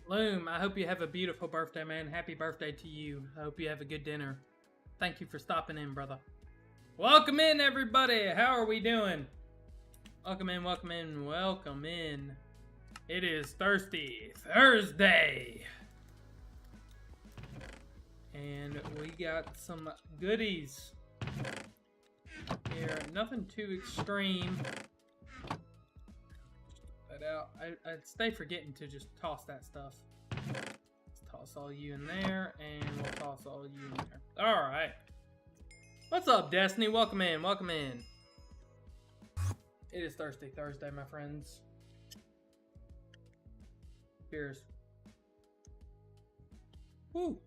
Loom, I hope you have a beautiful birthday, man. Happy birthday to you. I hope you have a good dinner. Thank you for stopping in, brother. Welcome in, everybody. How are we doing? Welcome in, welcome in, welcome in. It is Thirsty Thursday. And we got some goodies here. Nothing too extreme. Out. I'd stay forgetting to just toss that stuff. Let's toss all you in there, and we'll toss all you in there. All right. What's up, Destiny? Welcome in. Welcome in. It is Thirsty Thursday, my friends. Cheers. Woo.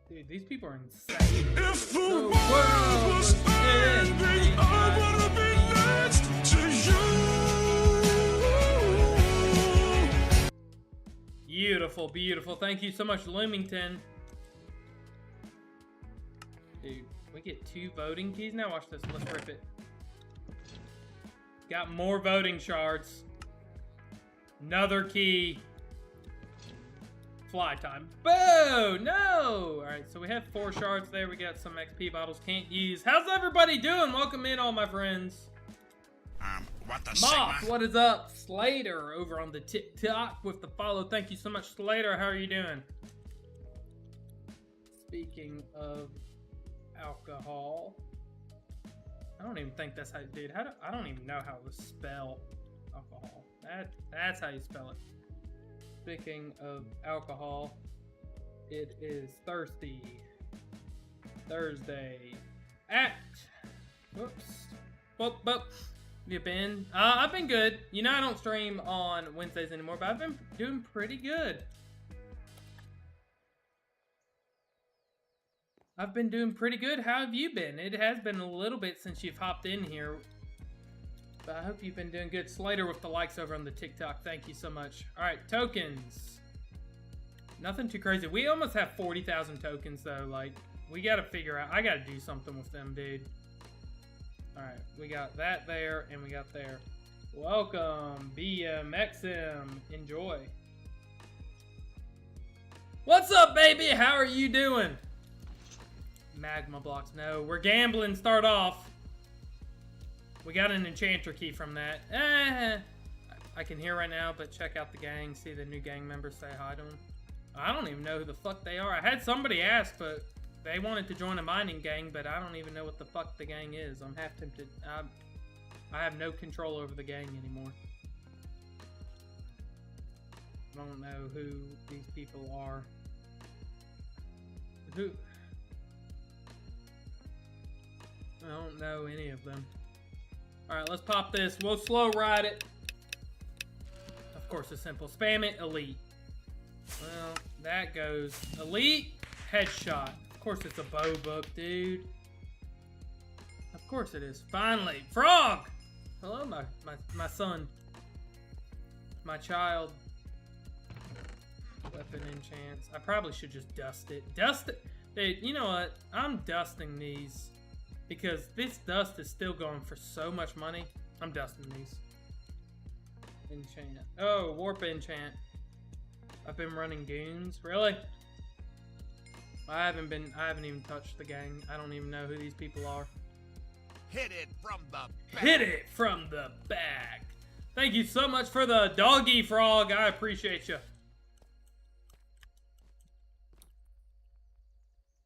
Dude, these people are insane. If the world was ending, I wanna be next to you. Beautiful, beautiful. Thank you so much, Loomington. Dude, we get 2 voting keys now. Watch this. Let's rip it. Got more voting shards. Another key. Fly time. Boo! No! Alright, so we have 4 shards there. We got some XP bottles. Can't use. How's everybody doing? Welcome in, all my friends. What the Moth, Sigma? what is up? Slater over on the TikTok with the follow. Thank you so much, Slater. How are you doing? Speaking of alcohol, I don't even think that's how you do it. I don't even know how to spell alcohol. That's how you spell it. Speaking of alcohol, it is Thirsty Thursday at. Whoops. Whoop. You been? I've been good. You know I don't stream on Wednesdays anymore, but I've been doing pretty good. I've been doing pretty good. How have you been? It has been a little bit since you've hopped in here, but I hope you've been doing good. Slater with the likes over on the TikTok. Thank you so much. All right, tokens. Nothing too crazy. We almost have 40,000 tokens though. Like, we got to figure out. I got to do something with them, dude. Alright, we got that there, and we got there. Welcome, BMXM. Enjoy. What's up, baby? How are you doing? Magma blocks. No, we're gambling. Start off. We got an enchanter key from that. I can hear right now, but check out the gang. See the new gang members. Say hi to them. I don't even know who the fuck they are. I had somebody ask, but they wanted to join a mining gang, but I don't even know what the fuck the gang is. I'm half tempted. I have no control over the gang anymore. I don't know who these people are. Who? I don't know any of them. Alright, let's pop this. We'll slow ride it. Of course, it's simple. Spam it, elite. Well, that goes elite, headshot. Of course it's a bow book, dude. Of course it is. Finally. Frog! Hello, my son. My child. Weapon enchants. I probably should just dust it. Dust it. Dude, you know what? I'm dusting these. Because this dust is still going for so much money. I'm dusting these. Enchant. Oh, warp enchant. I've been running goons. Really? I haven't even touched the gang. I don't even know who these people are. Hit it from the back. Hit it from the back. Thank you so much for the doggy frog. I appreciate you.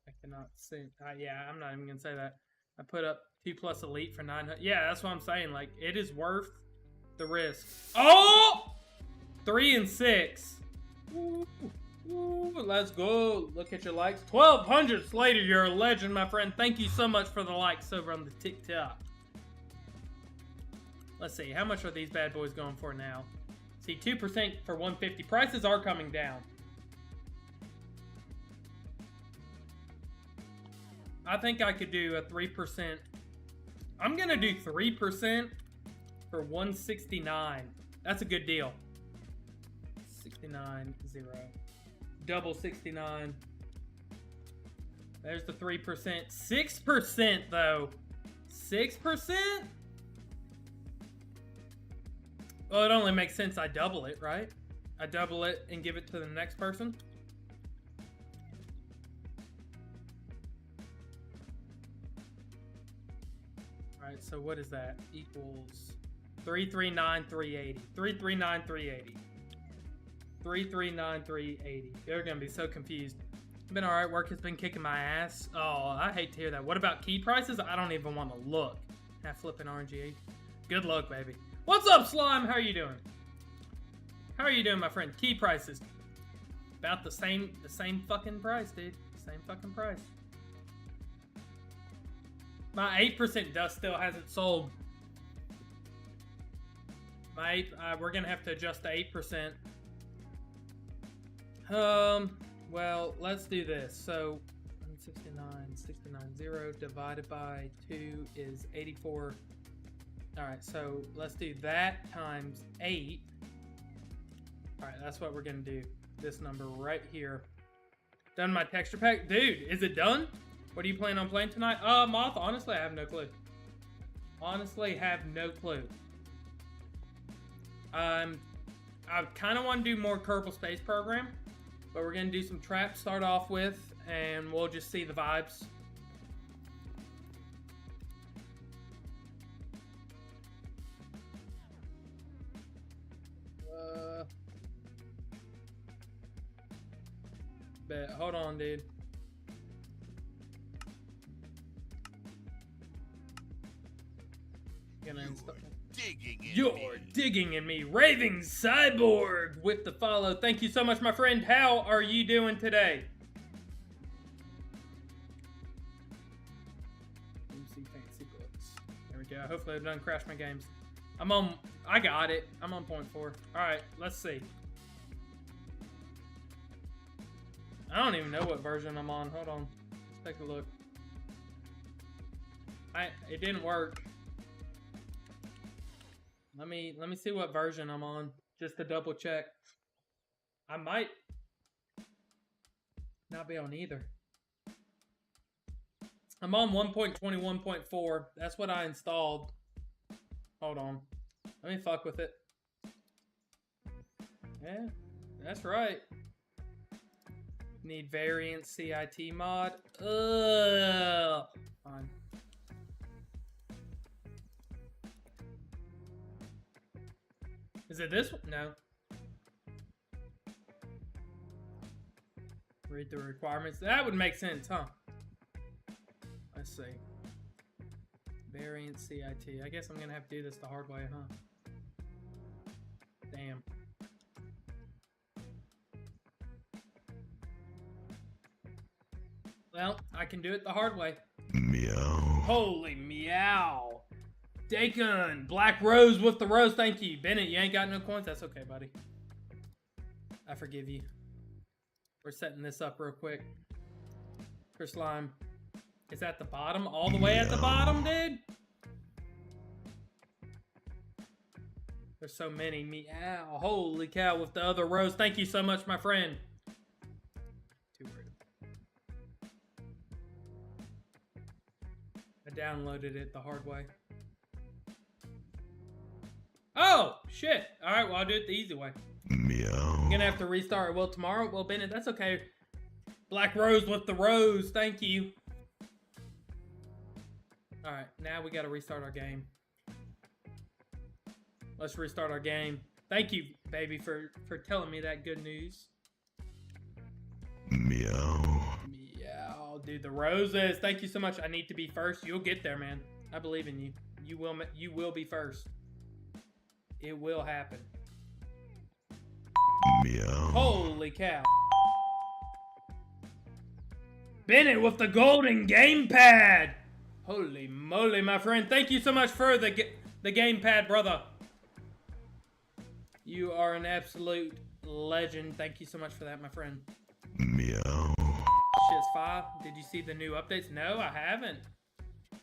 I cannot see. Yeah, I'm not even gonna say that. I put up 2+ elite for 900. Yeah, that's what I'm saying. Like, it is worth the risk. Oh! 3 and 6. Ooh. Ooh, let's go. Look at your likes. 1,200 Slater, you're a legend, my friend. Thank you so much for the likes over on the TikTok. Let's see. How much are these bad boys going for now? See, 2% for 150. Prices are coming down. I think I could do a 3%. I'm going to do 3% for 169. That's a good deal. 69.0. Double 69. There's the 3%. 6% though. 6%? Well, it only makes sense I double it, right? I double it and give it to the next person. Alright, so what is that? Equals 339,380. 339,380. 339,380. They're gonna be so confused. Been alright, work has been kicking my ass. Oh, I hate to hear that. What about key prices? I don't even want to look. Half flipping RNG. Good luck, baby. What's up, Slime? How are you doing? How are you doing, my friend? Key prices. About the same fucking price, dude. Same fucking price. My 8% dust still hasn't sold. My 8, we're gonna have to adjust the 8%. Well, let's do this. So, 169, divided by 2 is 84. Alright, so let's do that times 8. Alright, that's what we're gonna do. This number right here. Done my texture pack? Dude, is it done? What are you planning on playing tonight? Moth, honestly, I have no clue. Honestly, have no clue. I kind of want to do more Kerbal Space Program, but we're going to do some traps to start off with, and we'll just see the vibes. Bet. Hold on, dude. You're digging in me. Raving Cyborg with the follow. Thank you so much, my friend. How are you doing today? MC Fancy Books. There we go. Hopefully I've done crash my games. I got it. I'm on point 4. Alright, let's see. I don't even know what version I'm on. Hold on. Let's take a look. It didn't work. Let me see what version I'm on, just to double check. I might not be on either. I'm on 1.21.4. That's what I installed. Hold on. Let me fuck with it. Yeah, that's right. Need variant CIT mod. Ugh. Fine. Is it this one? No. Read the requirements. That would make sense, huh? Let's see. Variant CIT. I guess I'm gonna have to do this the hard way, huh? Damn. Well, I can do it the hard way. Meow. Holy meow. Dakin, Black Rose with the rose, thank you. Bennett, you ain't got no coins? That's okay, buddy. I forgive you. We're setting this up real quick. For Slime. Is at the bottom? All the way at the bottom, dude? There's so many. Meow. Holy cow, with the other rose. Thank you so much, my friend. Too rude. I downloaded it the hard way. Oh, shit. Alright, well, I'll do it the easy way. Meow. I'm gonna have to restart it. Well, tomorrow? Well, Bennett, that's okay. Black Rose with the rose. Thank you. Alright, now we gotta restart our game. Let's restart our game. Thank you, baby, for telling me that good news. Meow. Meow. Dude, the roses. Thank you so much. I need to be first. You'll get there, man. I believe in you. You will be first. It will happen. Meow. Holy cow. Bennett with the golden gamepad. Holy moly, my friend. Thank you so much for the gamepad, brother. You are an absolute legend. Thank you so much for that, my friend. Meow. Shit's 5. Did you see the new updates? No, I haven't.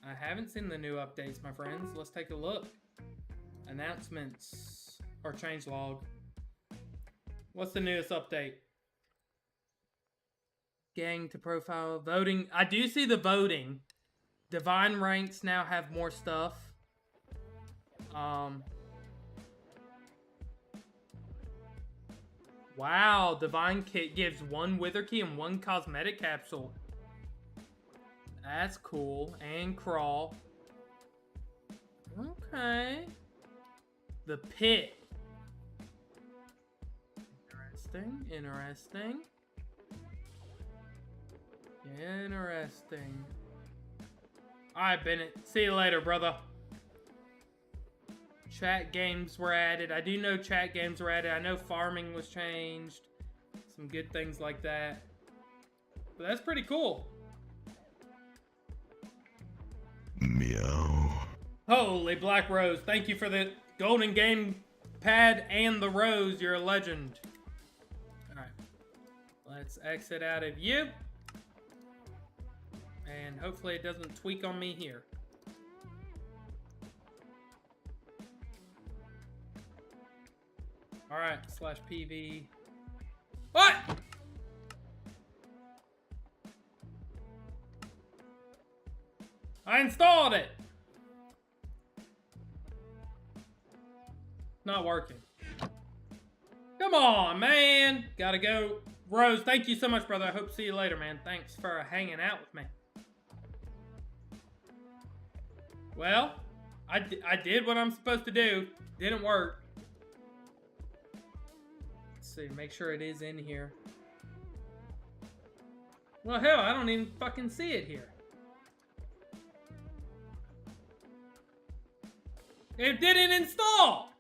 I haven't seen the new updates, my friends. Let's take a look. Announcements or changelog. What's the newest update? Gang to profile voting. I do see the voting. Divine ranks now have more stuff. Wow, Divine Kit gives 1 Wither Key and 1 Cosmetic Capsule. That's cool. And Crawl. Okay. The Pit. Interesting. Interesting. Interesting. Alright, Bennett. See you later, brother. Chat games were added. I do know chat games were added. I know farming was changed. Some good things like that. But that's pretty cool. Meow. Holy Black Rose. Thank you for the golden game pad and the rose. You're a legend. Alright. Let's exit out of you. And hopefully it doesn't tweak on me here. Alright, /PV. What? I installed it! Not working. Come on, man! Gotta go. Rose, thank you so much, brother. I hope to see you later, man. Thanks for hanging out with me. Well, I did what I'm supposed to do. Didn't work. Let's see, make sure it is in here. Well, hell, I don't even fucking see it here. It didn't install!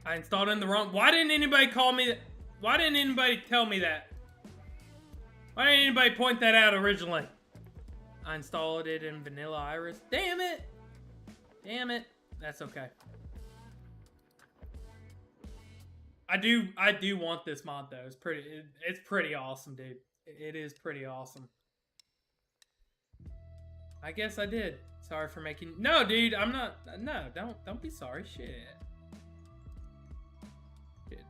I installed in the wrong... Why didn't anybody call me... Why didn't anybody tell me that? Why didn't anybody point that out originally? I installed it in Vanilla Iris. Damn it! Damn it. That's okay. I do want this mod though. It's pretty awesome, dude. It is pretty awesome. I guess I did. Sorry for making... No, dude, I'm not... No, don't be sorry. Shit.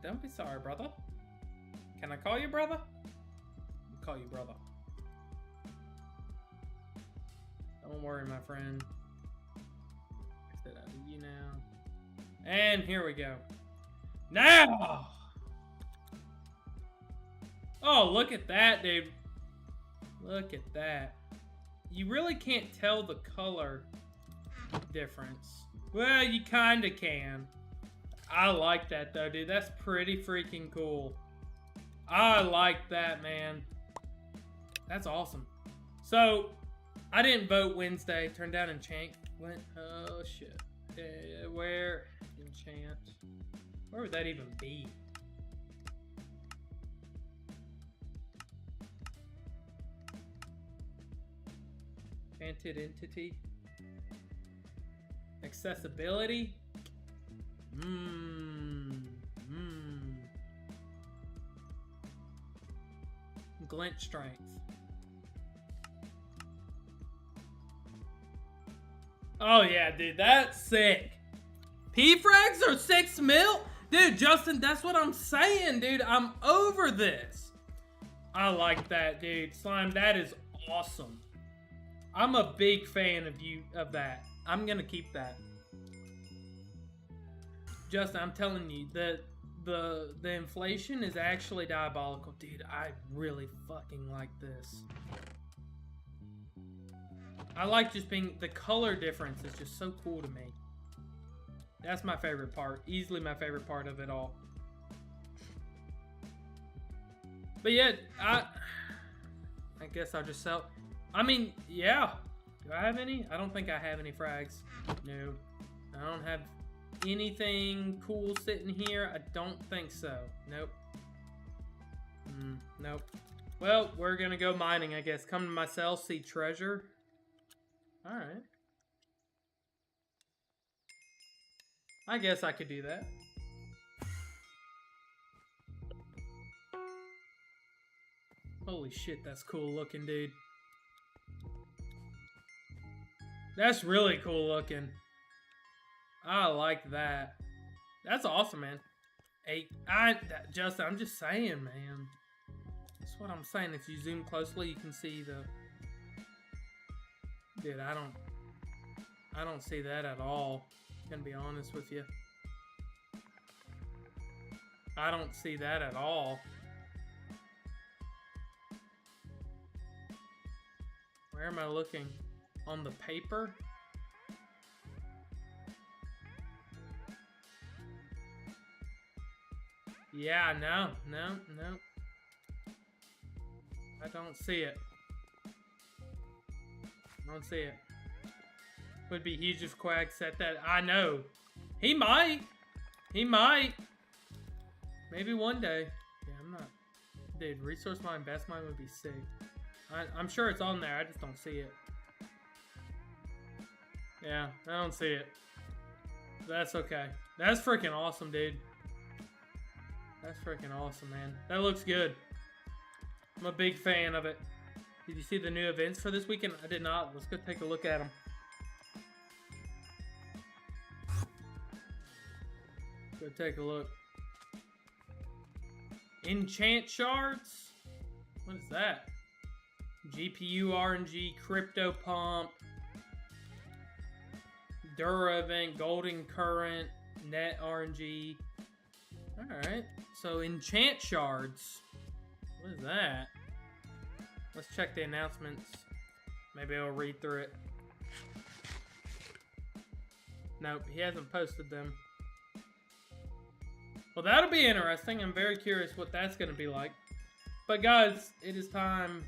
Don't be sorry, brother. Can I call you brother? I'll call you brother. Don't worry, my friend. Exit out of you now. And here we go. Now! Oh, look at that, dude. Look at that. You really can't tell the color difference. Well, you kinda can. I like that though, dude. That's pretty freaking cool. I like that, man. That's awesome. So, I didn't vote Wednesday. Turned down enchant. Oh shit. Where? Enchant. Where would that even be? Enchanted entity. Accessibility. Glint strength. Oh yeah, dude, that's sick. P-frags are 6 mil? Dude, Justin, that's what I'm saying, dude. I'm over this. I like that, dude. Slime, that is awesome. I'm a big fan of that. I'm gonna keep that. Justin, I'm telling you, the inflation is actually diabolical. Dude, I really fucking like this. I like just being... The color difference is just so cool to me. That's my favorite part. Easily my favorite part of it all. But yeah, I guess I'll just sell... I mean, yeah. Do I have any? I don't think I have any frags. No. I don't have anything cool sitting here. I don't think so. Nope. Nope. Well, we're gonna go mining, I guess. Come to my cell, see treasure. Alright. I guess I could do that. Holy shit, that's cool looking, dude. That's really cool looking. I like that. That's awesome, man. Justin, I'm just saying, man. That's what I'm saying. If you zoom closely, you can see the... Dude, I don't see that at all. Gonna be honest with you. I don't see that at all. Where am I looking? On the paper? Yeah, no. I don't see it. I don't see it. Would be huge if Quag set that. I know. He might. He might. Maybe one day. Yeah, I'm not. Dude, resource mine, best mine would be sick. I'm sure it's on there. I just don't see it. Yeah, I don't see it. That's okay. That's freaking awesome, dude. That's freaking awesome, man. That looks good. I'm a big fan of it. Did you see the new events for this weekend? I did not. Let's go take a look at them. Go take a look. Enchant shards? What is that? GPU RNG, crypto pump, Dura event, golden current, net RNG. Alright, so enchant shards. What is that? Let's check the announcements. Maybe I'll read through it. Nope, he hasn't posted them. Well, that'll be interesting. I'm very curious what that's going to be like. But guys, it is time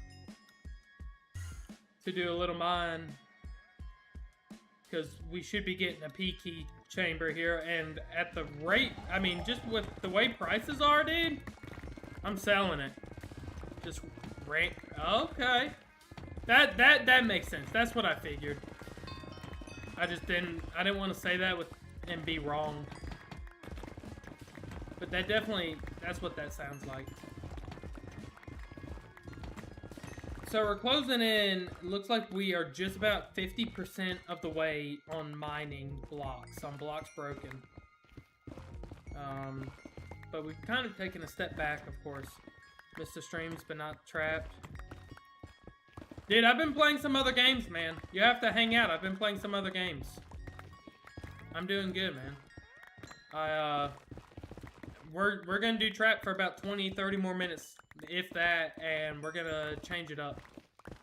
to do a little mine. Because we should be getting a P-key chamber here. And at the rate, I mean, just with the way prices are, dude, I'm selling it. Just rank. Okay. That makes sense. That's what I figured. I didn't want to say that and be wrong. But that's what that sounds like. So we're closing in. Looks like we are just about 50% of the way on mining blocks. On blocks broken. But we've kind of taken a step back, of course. Missed the streams, but not trapped. Dude, I've been playing some other games, man. You have to hang out. I've been playing some other games. I'm doing good, man. We're gonna do trap for about 20-30 more minutes, if that, and we're gonna change it up,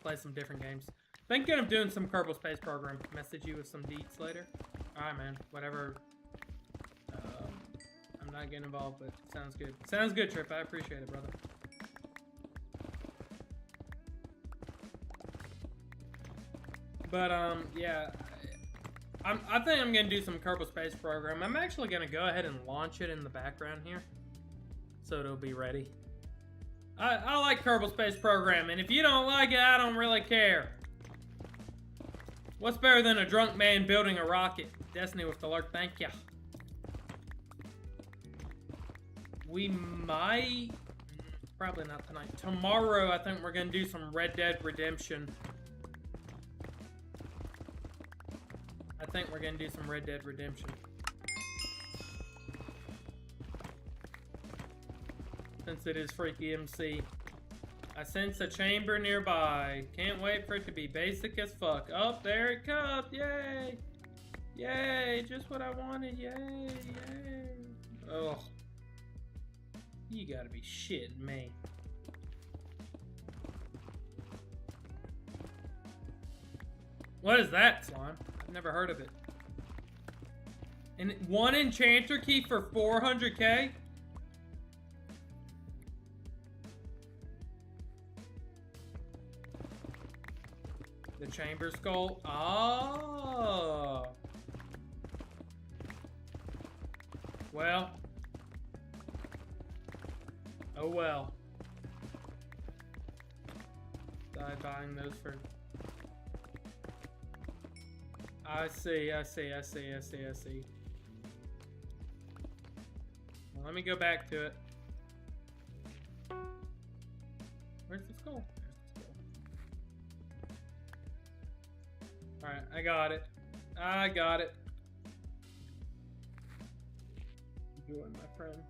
play some different games. Thinking of doing some Kerbal Space Program. Message you with some deets later. All right, man. Whatever. I'm not getting involved, but sounds good. Sounds good, Trip. I appreciate it, brother. But yeah. I think I'm going to do some Kerbal Space Program. I'm actually going to go ahead and launch it in the background here. So it'll be ready. I like Kerbal Space Program, and if you don't like it, I don't really care. What's better than a drunk man building a rocket? Destiny with the lurk, thank ya. We might... Probably not tonight. Tomorrow, I think we're going to do some Red Dead Redemption. I think we're gonna do some Red Dead Redemption. Since it is Freaky MC. I sense a chamber nearby. Can't wait for it to be basic as fuck. Oh, there it comes. Yay! Yay! Just what I wanted. Yay! Yay! Oh. You gotta be shitting me. What is that, Slime? I've never heard of it. And one enchanter key for 400k? The chamber skull? Oh. Well. Oh well. Die buying those for... I see. Well, let me go back to it. Where's the skull? There's the skull. Alright, I got it. I got it. Join my friend.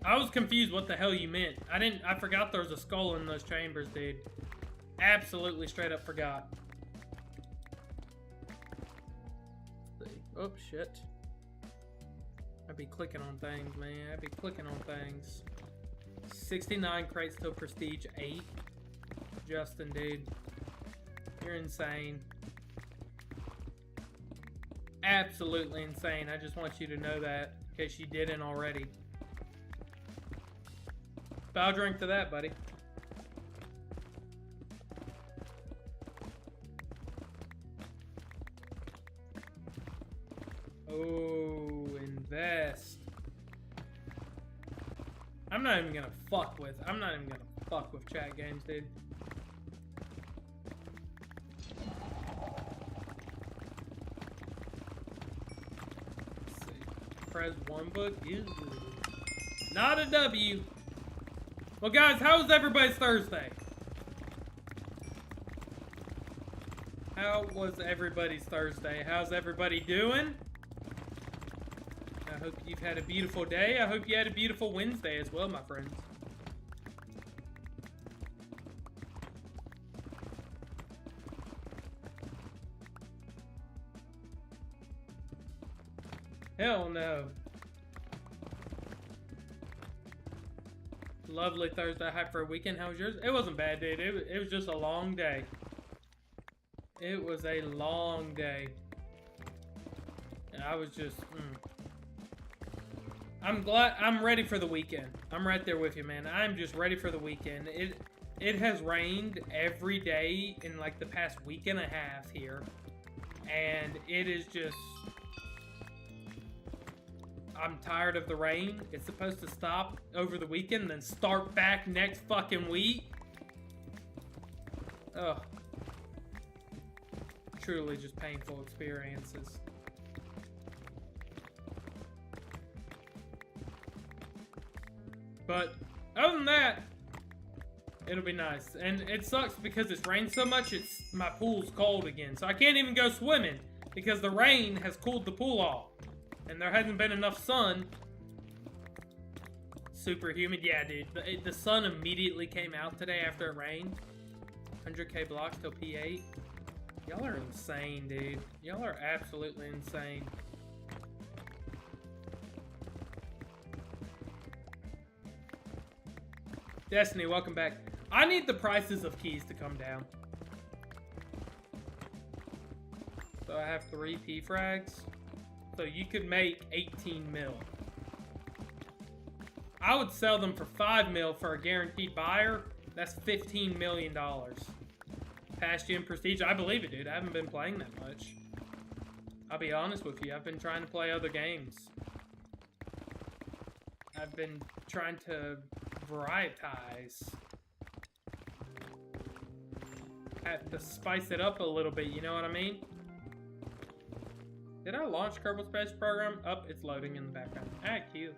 I was confused what the hell you meant. I forgot there was a skull in those chambers, dude. Absolutely straight up forgot. Oh, shit. I'd be clicking on things, man. I'd be clicking on things. 69 crates till Prestige 8. Justin, dude. You're insane. Absolutely insane. I just want you to know that, in case you didn't already. But I'll drink to that, buddy. Oh, invest. I'm not even gonna fuck with chat games, dude. Let's see. Press one book. Ew. Not a W. Well, guys, how was everybody's Thursday? How was everybody's Thursday? How's everybody doing? I hope you've had a beautiful day. I hope you had a beautiful Wednesday as well, my friends. Hell no. Lovely Thursday hype for a weekend. How was yours? It wasn't bad, dude. It was just a long day. It was a long day. And I was just... I'm ready for the weekend. I'm right there with you, man. I'm just ready for the weekend. It has rained every day in like the past week and a half here. And it is just... I'm tired of the rain. It's supposed to stop over the weekend, then start back next fucking week. Ugh. Truly just painful experiences. But other than that, it'll be nice. And it sucks because it's rained so much, my pool's cold again. So I can't even go swimming because the rain has cooled the pool off. And there hasn't been enough sun. Super humid. Yeah, dude. The sun immediately came out today after it rained. 100k blocks till P8. Y'all are insane, dude. Y'all are absolutely insane. Destiny, welcome back. I need the prices of keys to come down. So I have 3 P frags. So you could make 18 mil. I would sell them for 5 mil for a guaranteed buyer. That's $15 million. Past you in Prestige, I believe it, dude. I haven't been playing that much. I'll be honest with you. I've been trying to play other games. I've been trying to varietize. Have to spice it up a little bit, you know what I mean? Did I launch Kerbal Space Program? Oh, it's loading in the background. Ah, cute.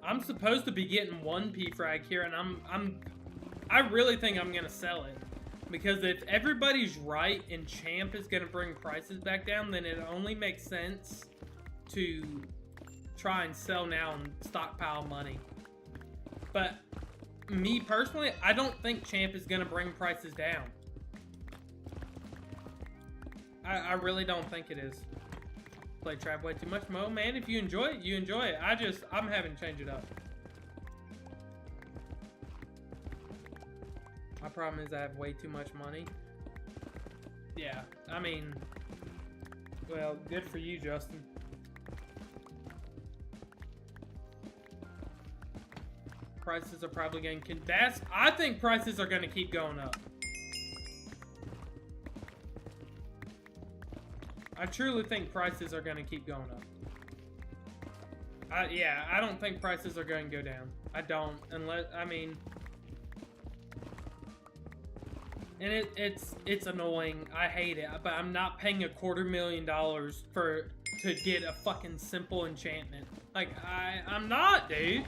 I'm supposed to be getting 1 P frag here, and I really think I'm gonna sell it. Because if everybody's right and Champ is gonna bring prices back down, then it only makes sense to try and sell now and stockpile money. But me personally, I don't think Champ is gonna bring prices down. I really don't think it is. Play trap way too much, Mo. Man, if you enjoy it, you enjoy it. I'm having to change it up. My problem is I have way too much money. Yeah, I mean, well, good for you, Justin. Prices are probably going to... I think prices are going to keep going up. I truly think prices are going to keep going up. Yeah, I don't think prices are going to go down. I don't, unless, I mean... And it's annoying. I hate it, but I'm not paying $250,000 to get a fucking simple enchantment. Like, I'm not, dude.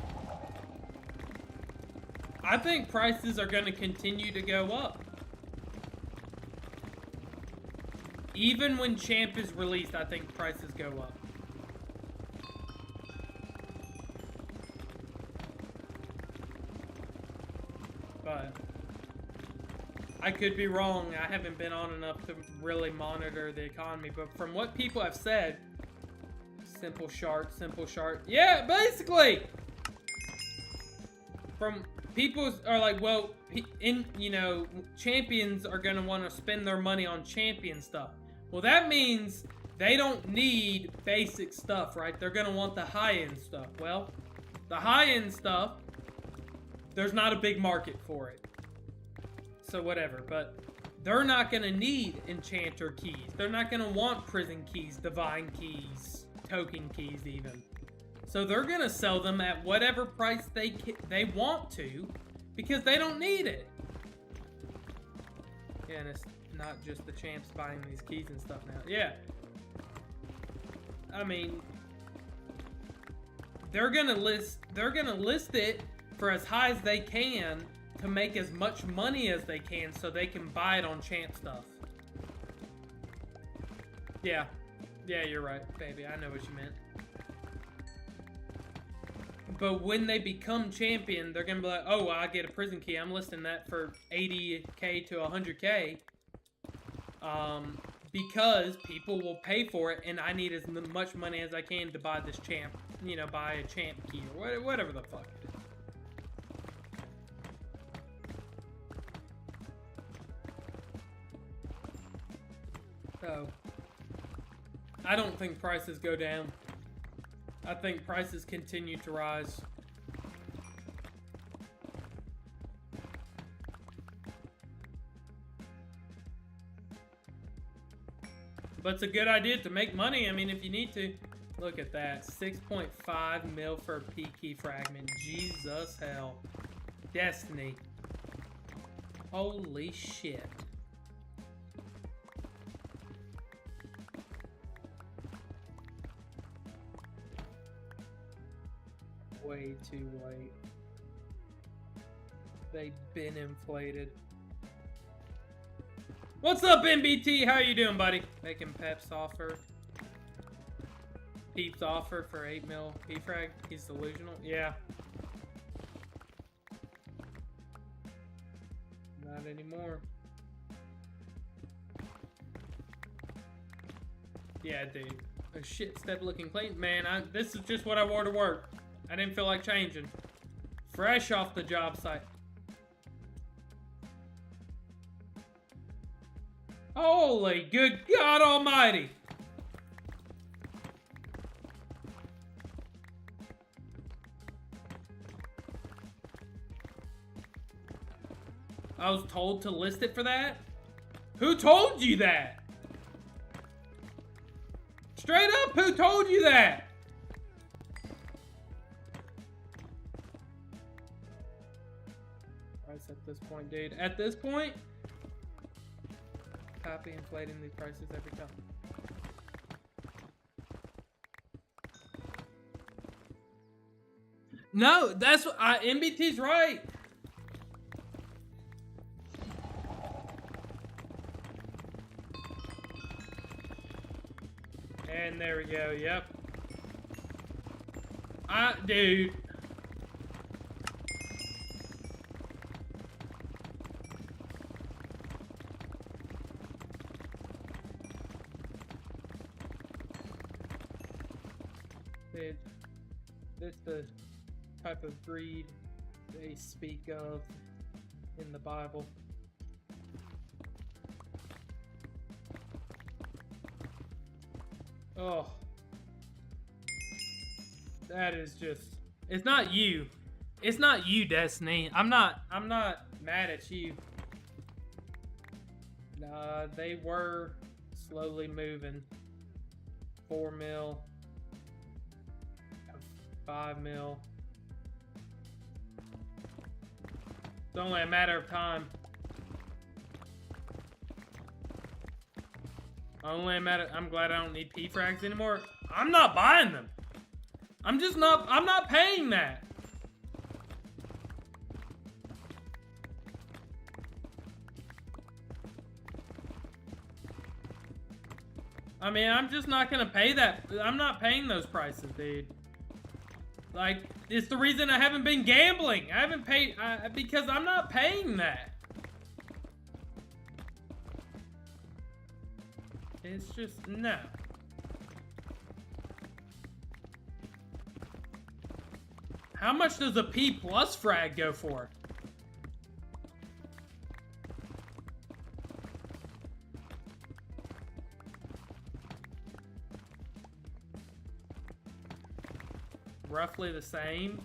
I think prices are going to continue to go up. Even when Champ is released, I think prices go up. but I could be wrong. I haven't been on enough to really monitor the economy, but from what people have said, simple chart. Yeah, basically. From people are like, well, champions are gonna want to spend their money on champion stuff. Well, that means they don't need basic stuff, right? They're gonna want the high-end stuff. Well, the high-end stuff, there's not a big market for it. So whatever, but they're not gonna need enchanter keys. They're not gonna want prison keys, divine keys, token keys even. So they're gonna sell them at whatever price they want to, because they don't need it. Yeah, and it's not just the champs buying these keys and stuff now. Yeah. I mean, they're gonna list it for as high as they can to make as much money as they can so they can buy it on champ stuff. Yeah. Yeah, you're right, baby. I know what you meant. But when they become champion, they're gonna be like, oh, I get a prison key. I'm listing that for 80k to 100k. Because people will pay for it, and I need as much money as I can to buy this champ. Buy a champ key or whatever the fuck it is. So, I don't think prices go down. I think prices continue to rise. But it's a good idea to make money. I mean, if you need to. Look at that. 6.5 mil for a P key fragment. Jesus hell. Destiny. Holy shit. Way too late. They've been inflated. What's up, NBT? How you doing, buddy? Making Pep's offer. Peep's offer for 8 mil P-Frag. He's delusional. Yeah. Not anymore. Yeah, dude. A shit step looking clean. Man, this is just what I wore to work. I didn't feel like changing. Fresh off the job site. Holy good God almighty. I was told to list it for that? Who told you that? Straight up, who told you that? Price at this point, dude. At this point, copy inflating these prices every time. No, that's what MBT's right. And there we go, yep. Dude. Dude, this is the type of greed they speak of in the Bible. Oh, that is just, it's not you. It's not you, Destiny. I'm not mad at you. Nah, they were slowly moving. 4 mil. 5 mil. It's only a matter of time. I'm glad I don't need P-Frags anymore. I'm not buying them. I'm not paying that. I mean, I'm just not gonna pay that. I'm not paying those prices, dude. Like, it's the reason I haven't been gambling. I haven't paid, because I'm not paying that. It's just, no. How much does a P plus frag go for? Roughly the same.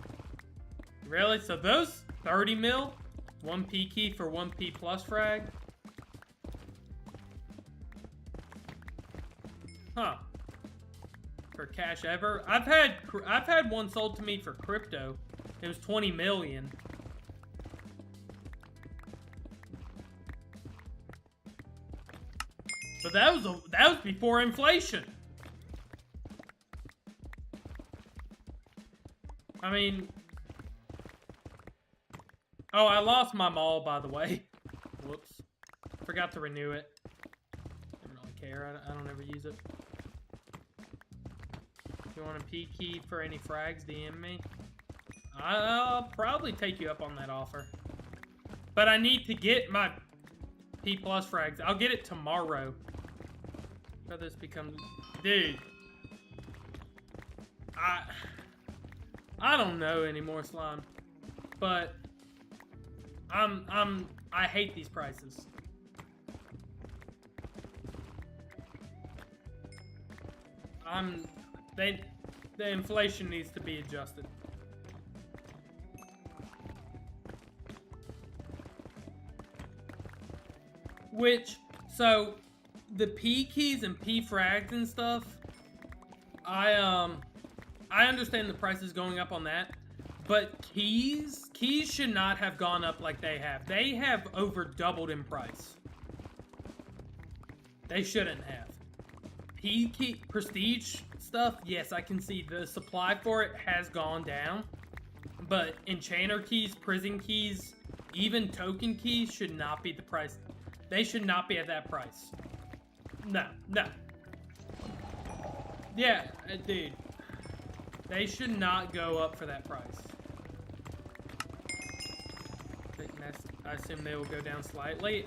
Really? So those 30 mil, 1 P key for 1 P plus frag? Huh. For cash ever? I've had one sold to me for crypto. It was 20 million. But that was before inflation. I mean, oh, I lost my mall, by the way. Whoops. Forgot to renew it. Don't really care. I don't ever use it. If you want a P key for any frags, DM me. I'll probably take you up on that offer. But I need to get my P plus frags. I'll get it tomorrow. So this becomes... Dude. I don't know anymore, Slime. But I hate these prices. The inflation needs to be adjusted. Which, so the P keys and P frags and stuff, I understand the prices going up on that, but keys should not have gone up like they have. They have over doubled in price. They shouldn't have. P key prestige stuff, yes, I can see the supply for it has gone down, but enchanter keys, prison keys, even token keys should not be the price. They should not be at that price. No. Yeah, dude. They should not go up for that price. I assume they will go down slightly.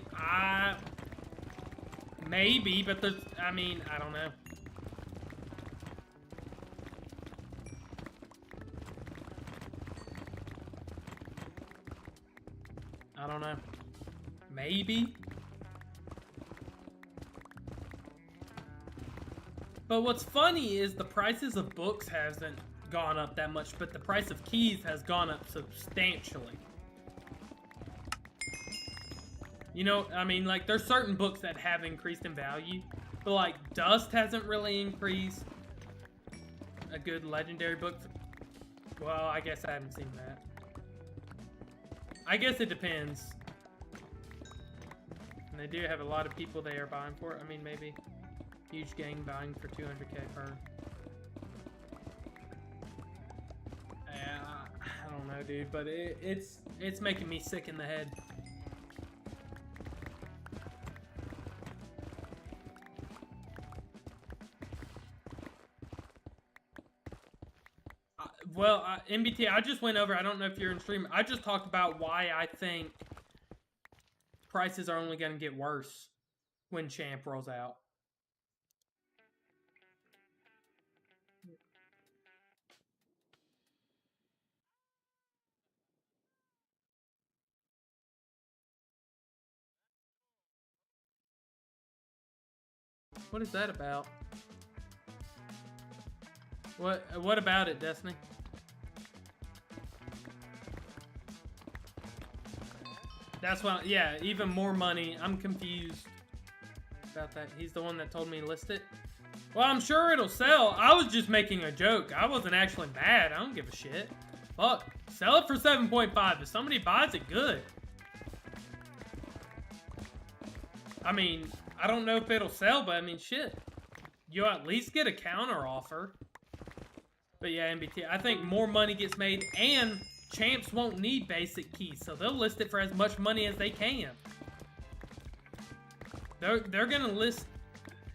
Maybe, but there's, I mean, I don't know. I don't know. Maybe. But what's funny is the prices of books hasn't gone up that much, but the price of keys has gone up substantially. You know, I mean, like, there's certain books that have increased in value, but, like, Dust hasn't really increased. A good legendary book. Well, I guess I haven't seen that. I guess it depends. And they do have a lot of people they are buying for it. I mean, maybe huge gang buying for 200k per. I don't know, dude, but it's making me sick in the head. Well, MBT, I just went over, I don't know if you're in stream, I just talked about why I think prices are only going to get worse when Champ rolls out. What is that about? What about it, Destiny? That's why, yeah, even more money. I'm confused about that. He's the one that told me to list it. Well, I'm sure it'll sell. I was just making a joke. I wasn't actually mad. I don't give a shit. Fuck. Sell it for 7.5. If somebody buys it, good. I mean, I don't know if it'll sell, but I mean, shit. You'll at least get a counter offer. But yeah, MBT, I think more money gets made, and champs won't need basic keys, so they'll list it for as much money as they can. They're gonna list.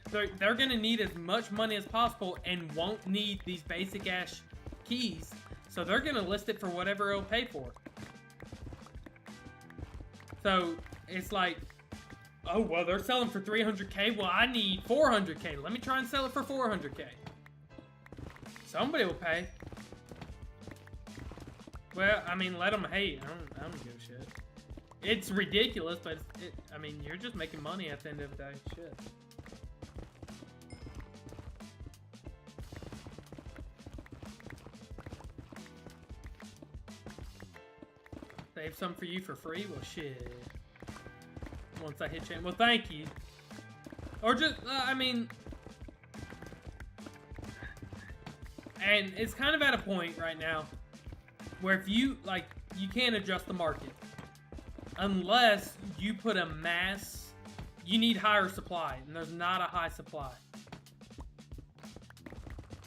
They're gonna need as much money as possible, and won't need these basic ass keys. So they're gonna list it for whatever it'll pay for. So it's like, oh, well, they're selling for 300K. Well, I need 400K. Let me try and sell it for 400K. Somebody will pay. Well, I mean, let them hate. I don't give a shit. It's ridiculous, but I mean, you're just making money at the end of the day. Shit. Save some for you for free? Well, shit. Once I hit chain. Well, thank you. Or just, I mean... And it's kind of at a point right now where if you, like, you can't adjust the market. Unless you put a mass... You need higher supply, and there's not a high supply.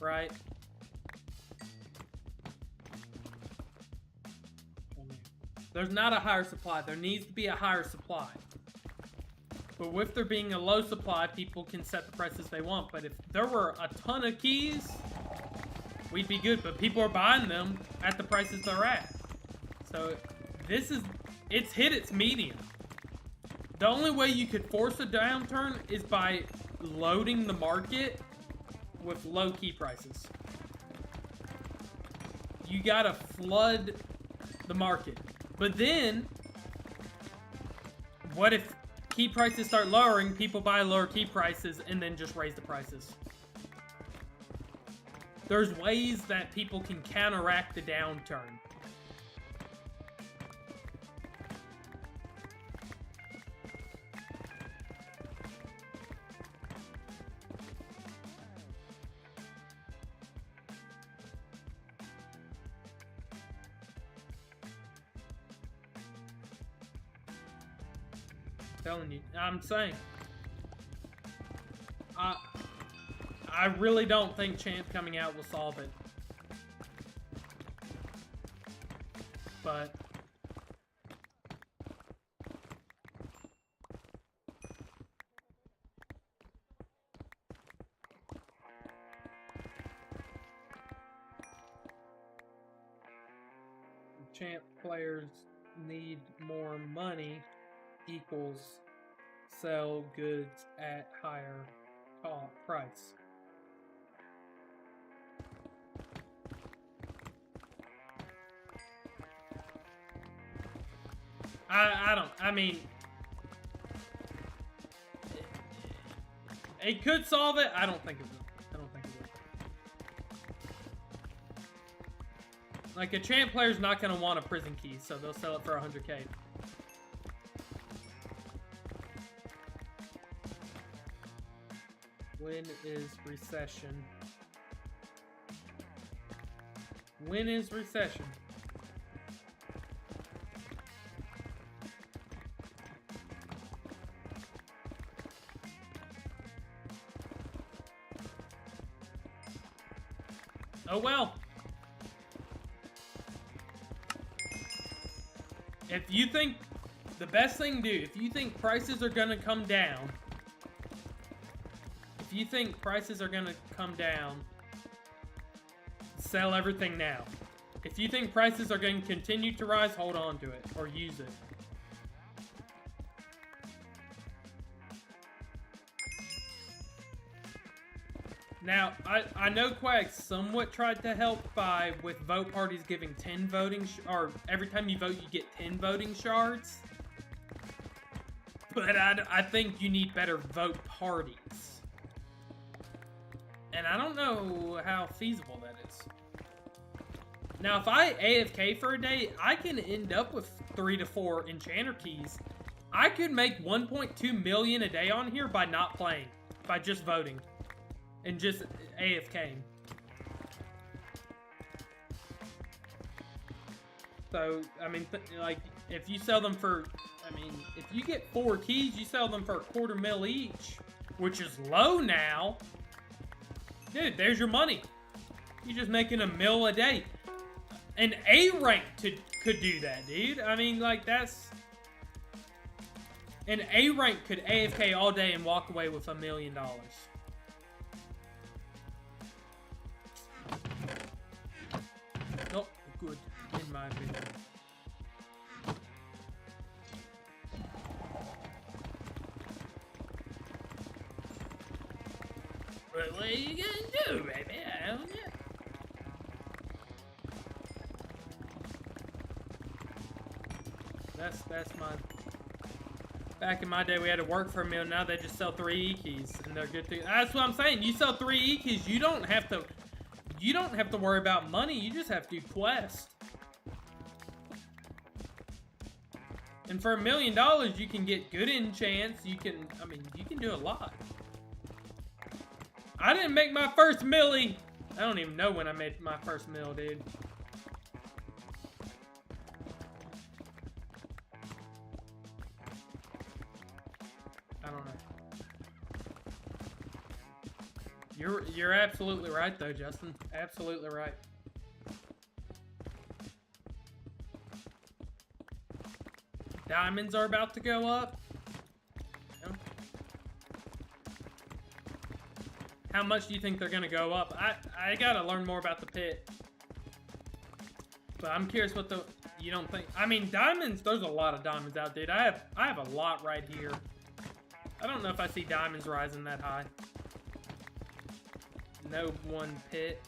Right? There's not a higher supply. There needs to be a higher supply. But with there being a low supply, people can set the prices they want. But if there were a ton of keys, we'd be good. But people are buying them at the prices they're at. So it's hit its medium. The only way you could force a downturn is by loading the market with low key prices. You gotta flood the market. But then, what if key prices start lowering, people buy lower key prices, and then just raise the prices? There's ways that people can counteract the downturn. Telling you, I'm saying, I really don't think Champ coming out will solve it, but Champ players need more money equals sell goods at higher price. I mean, it could solve it. I don't think it will. Like, a Champ player's not going to want a prison key, so they'll sell it for 100K. When is recession? When is recession? Oh well. If you think the best thing to do, if you think prices are gonna come down, sell everything now. If you think prices are going to continue to rise, hold on to it or use it. Now, I know Quack somewhat tried to help with vote parties giving 10 voting, or every time you vote you get 10 voting shards. But I think you need better vote parties. And I don't know how feasible that is. Now, if I AFK for a day, I can end up with 3 to 4 enchanter keys. I could make 1.2 million a day on here by not playing, by just voting, and just AFKing. So, I mean, like, if you sell them for, I mean, if you get 4 keys, you sell them for $250,000 each, which is low now. Dude, there's your money. You're just making $1 million a day. An A rank could do that, dude. I mean, like, that's... An A rank could AFK all day and walk away with $1 million. Nope. good, in my opinion. What are you gonna do, baby? I don't know. That's my... Back in my day, we had to work for a meal. Now they just sell 3 E-keys, and they're good to... That's what I'm saying. You sell 3 E-keys, you don't have to... You don't have to worry about money. You just have to quest. And for $1 million, you can get good enchants. You can... I mean, you can do a lot. I didn't make my first millie. I don't even know when I made my first mill, dude. I don't know. You're absolutely right though, Justin. Absolutely right. Diamonds are about to go up. No. How much do you think they're gonna go up? I gotta learn more about the pit. But I'm curious what the... You don't think... I mean, diamonds, there's a lot of diamonds out, dude. I have a lot right here. I don't know if I see diamonds rising that high. No one pit.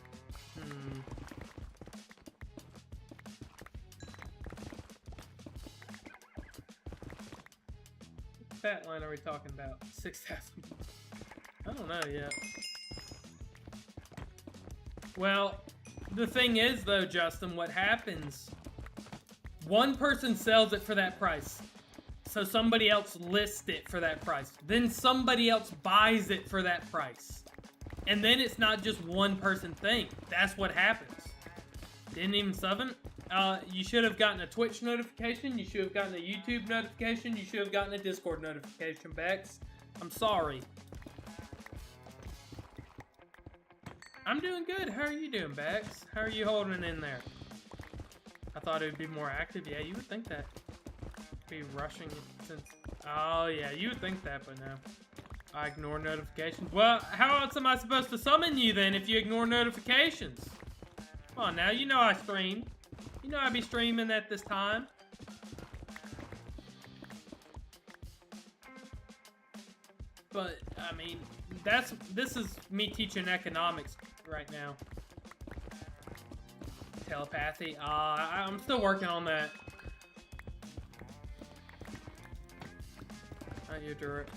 What fat line are we talking about? 6,000. I don't know yet. Well, the thing is though, Justin, what happens? One person sells it for that price. So somebody else lists it for that price. Then somebody else buys it for that price. And then it's not just one person thing. That's what happens. Didn't even sub it? You should have gotten a Twitch notification. You should have gotten a YouTube notification. You should have gotten a Discord notification, Bex. I'm sorry. I'm doing good. How are you doing, Bex? How are you holding in there? I thought it would be more active. Yeah, you would think that. Be rushing since... Oh, yeah, you would think that, but no. I ignore notifications. Well, how else am I supposed to summon you then if you ignore notifications? Come on now, you know I stream. You know I be streaming at this time. But, I mean, this is me teaching economics right now. Telepathy. I'm still working on that. Not your dirt.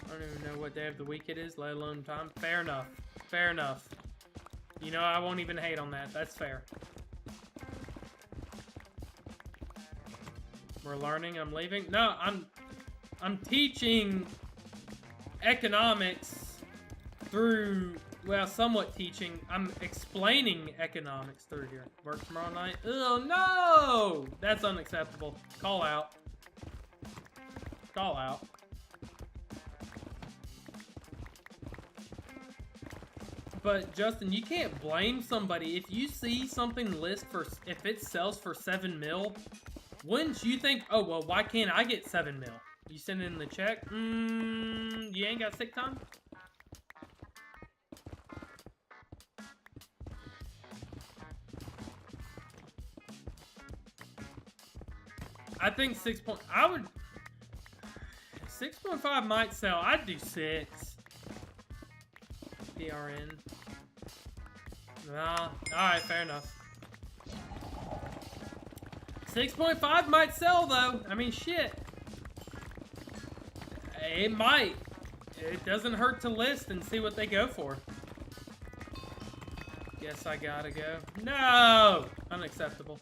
I don't even know what day of the week it is, let alone time. Fair enough. Fair enough. You know, I won't even hate on that. That's fair. We're learning. I'm leaving. No, I'm teaching economics through, well, somewhat teaching. I'm explaining economics through here. Work tomorrow night. Oh, no! That's unacceptable. Call out. Call out. But Justin, you can't blame somebody if you see something list for, if it sells for 7 mil, wouldn't you think, oh well, why can't I get 7 mil? You send in the check? You ain't got sick time? I think 6.5 might sell. I'd do 6. PRN. Nah. Alright, fair enough. 6.5 might sell though. I mean, shit. It might. It doesn't hurt to list and see what they go for. Guess I gotta go. No! Unacceptable.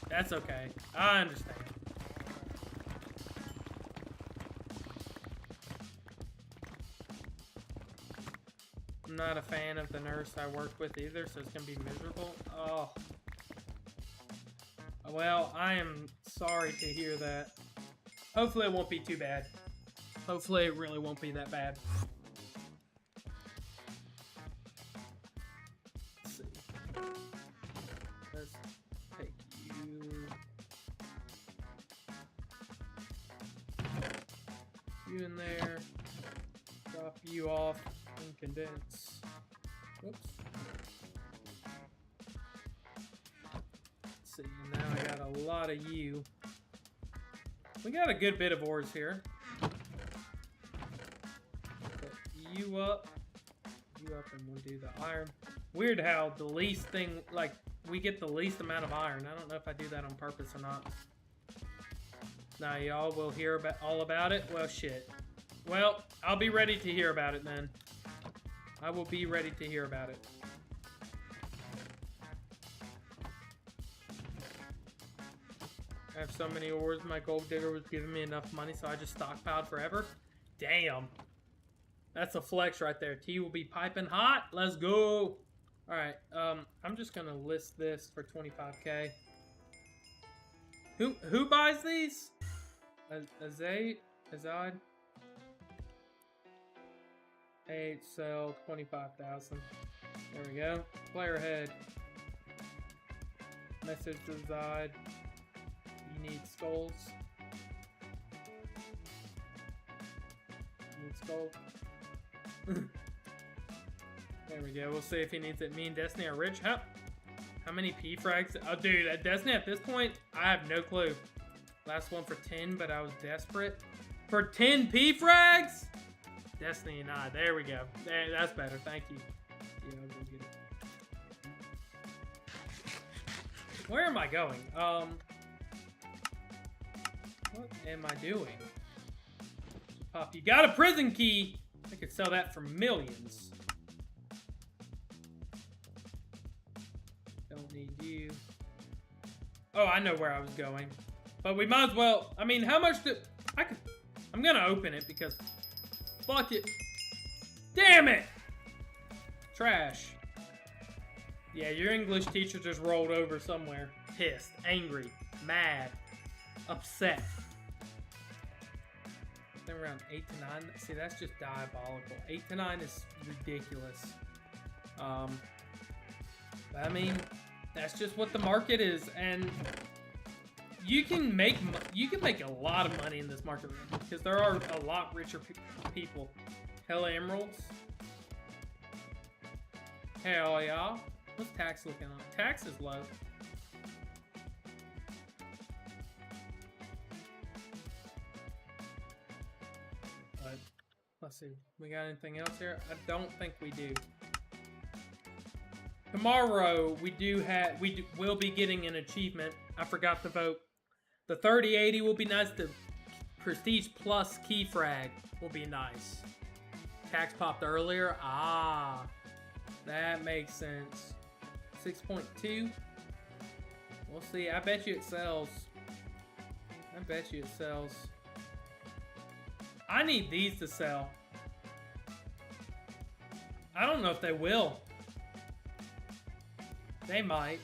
That's okay. I understand. I'm not a fan of the nurse I work with either, so it's gonna be miserable. Oh. Well, I am sorry to hear that. Hopefully it won't be too bad. Hopefully it really won't be that bad. Let's see. Let's take you in there. Drop you off and condense. Whoops. lot of you. We got a good bit of ores here. Put you up, and we'll do the iron. Weird how the least thing, like, we get the least amount of iron. I don't know if I do that on purpose or not. Now y'all will hear about all about it. Well, shit. Well, I'll be ready to hear about it then. I will be ready to hear about it. I have so many ores, my gold digger was giving me enough money, so I just stockpiled forever. Damn. That's a flex right there. Tea will be piping hot. Let's go. Alright, I'm just gonna list this for 25k. Who buys these? Azad? 8, sell, 25,000. There we go. Player head. Message to Azad. You need skulls. You need skulls. There we go. We'll see if he needs it. Me and Destiny are rich. How many P frags? Oh, dude, at Destiny at this point, I have no clue. Last one for 10, but I was desperate. For 10 P frags? Destiny and I. There we go. That's better. Thank you. Yeah, I'll go get it. Where am I going? What am I doing? Pop, you got a prison key! I could sell that for millions. Don't need you. Oh, I know where I was going. But we might as well... I mean, how much do... I'm gonna open it because... Fuck it. Damn it! Trash. Yeah, your English teacher just rolled over somewhere. Pissed, angry, mad, upset. Then around 8 to 9. See, that's just diabolical. 8 to 9 is ridiculous. I mean, that's just what the market is, and you can make a lot of money in this market because there are a lot richer people. Hell, emeralds. Hell yeah. What's tax looking like? Tax is low. But let's see. We got anything else here? I don't think we do. Tomorrow we'll be getting an achievement. I forgot to vote. The 3080 will be nice. The Prestige Plus key frag will be nice. Tax popped earlier. Ah, that makes sense. 6.2. We'll see. I bet you it sells. I bet you it sells. I need these to sell. I don't know if they will. They might.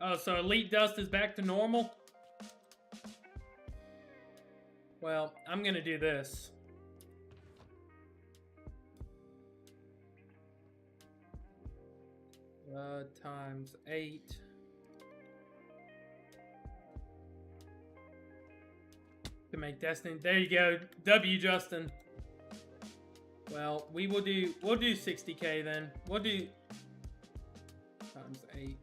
Oh, so Elite Dust is back to normal? Well, I'm gonna do this. Times 8. To make Destiny. There you go. W, Justin. Well, we'll do 60k then. We'll do times 8.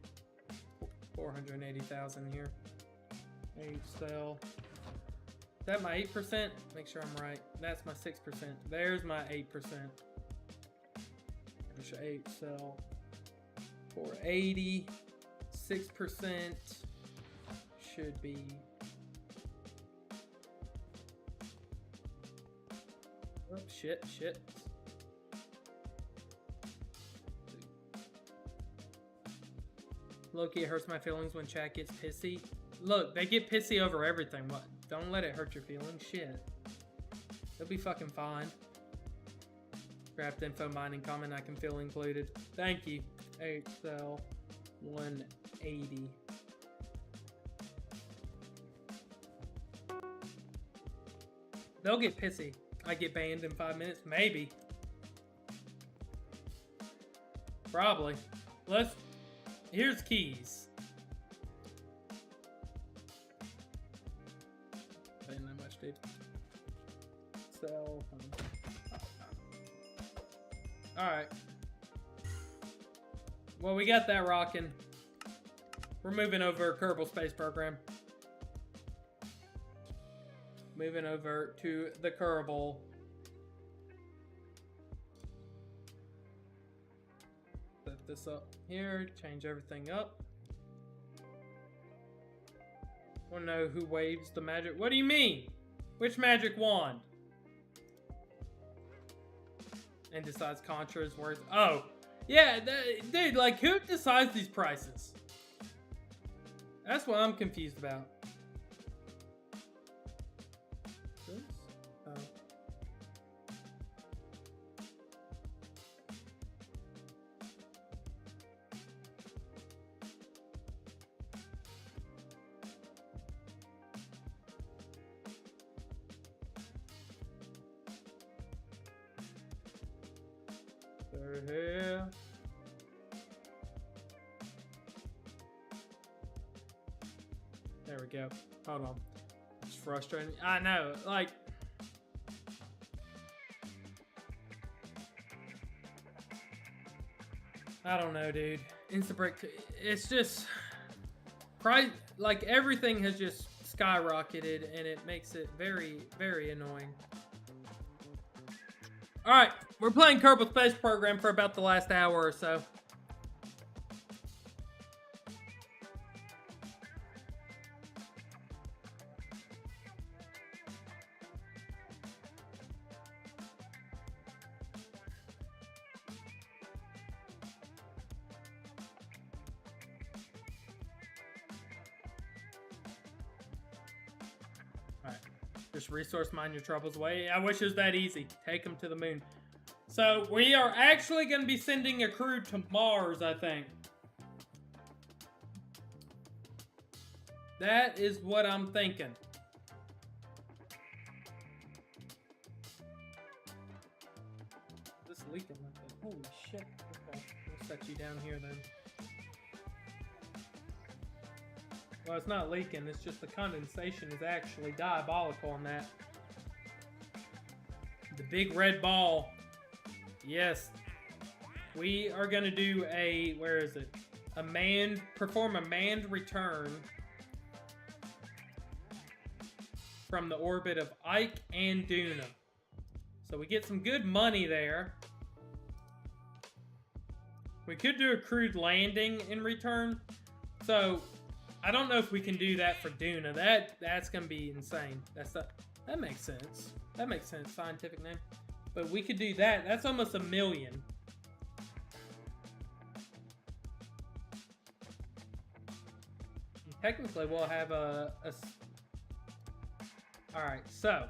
480,000 here. 8 sell. Is that my 8%? Make sure I'm right. That's my 6%. There's my 8%. There's 8 sell. 480. 6% should be. Oh, shit. Loki, it hurts my feelings when chat gets pissy. Look, they get pissy over everything. What? Don't let it hurt your feelings. Shit. They'll be fucking fine. Craft info mining comment I can feel included. Thank you. 8 sell. 180. They'll get pissy. I get banned in 5 minutes. Maybe. Probably. Here's keys. Paying that much, dude. cell. Alright. Well, we got that rocking. We're moving over Kerbal Space Program. Moving over to the Kerbal. Set this up here. Change everything up. Want to know who waves the magic? What do you mean? Which magic wand? And decides Contra is worth. Oh, yeah, dude. Like, who decides these prices? That's what I'm confused about. This? Oh. Here. There we go. Hold on. It's frustrating. I know, like. I don't know, dude. Instabreak. It's just. Price. Like, everything has just skyrocketed, and it makes it very, very annoying. Alright, we're playing Kerbal Space Program for about the last hour or so. Alright. Just resource mine your troubles away. I wish it was that easy. Take them to the moon. So, we are actually going to be sending a crew to Mars, I think. That is what I'm thinking. This leaking like that. Holy shit. Okay, we'll set you down here then. Well, it's not leaking, it's just the condensation is actually diabolical on that. The big red ball. Yes. We are going to do a, where is it? Perform a manned return from the orbit of Ike and Duna. So we get some good money there. We could do a crewed landing in return. So I don't know if we can do that for Duna. That's gonna be insane. That makes sense. That makes sense. Scientific name. But we could do that. That's almost $1 million. And technically, we'll have a. All right. So.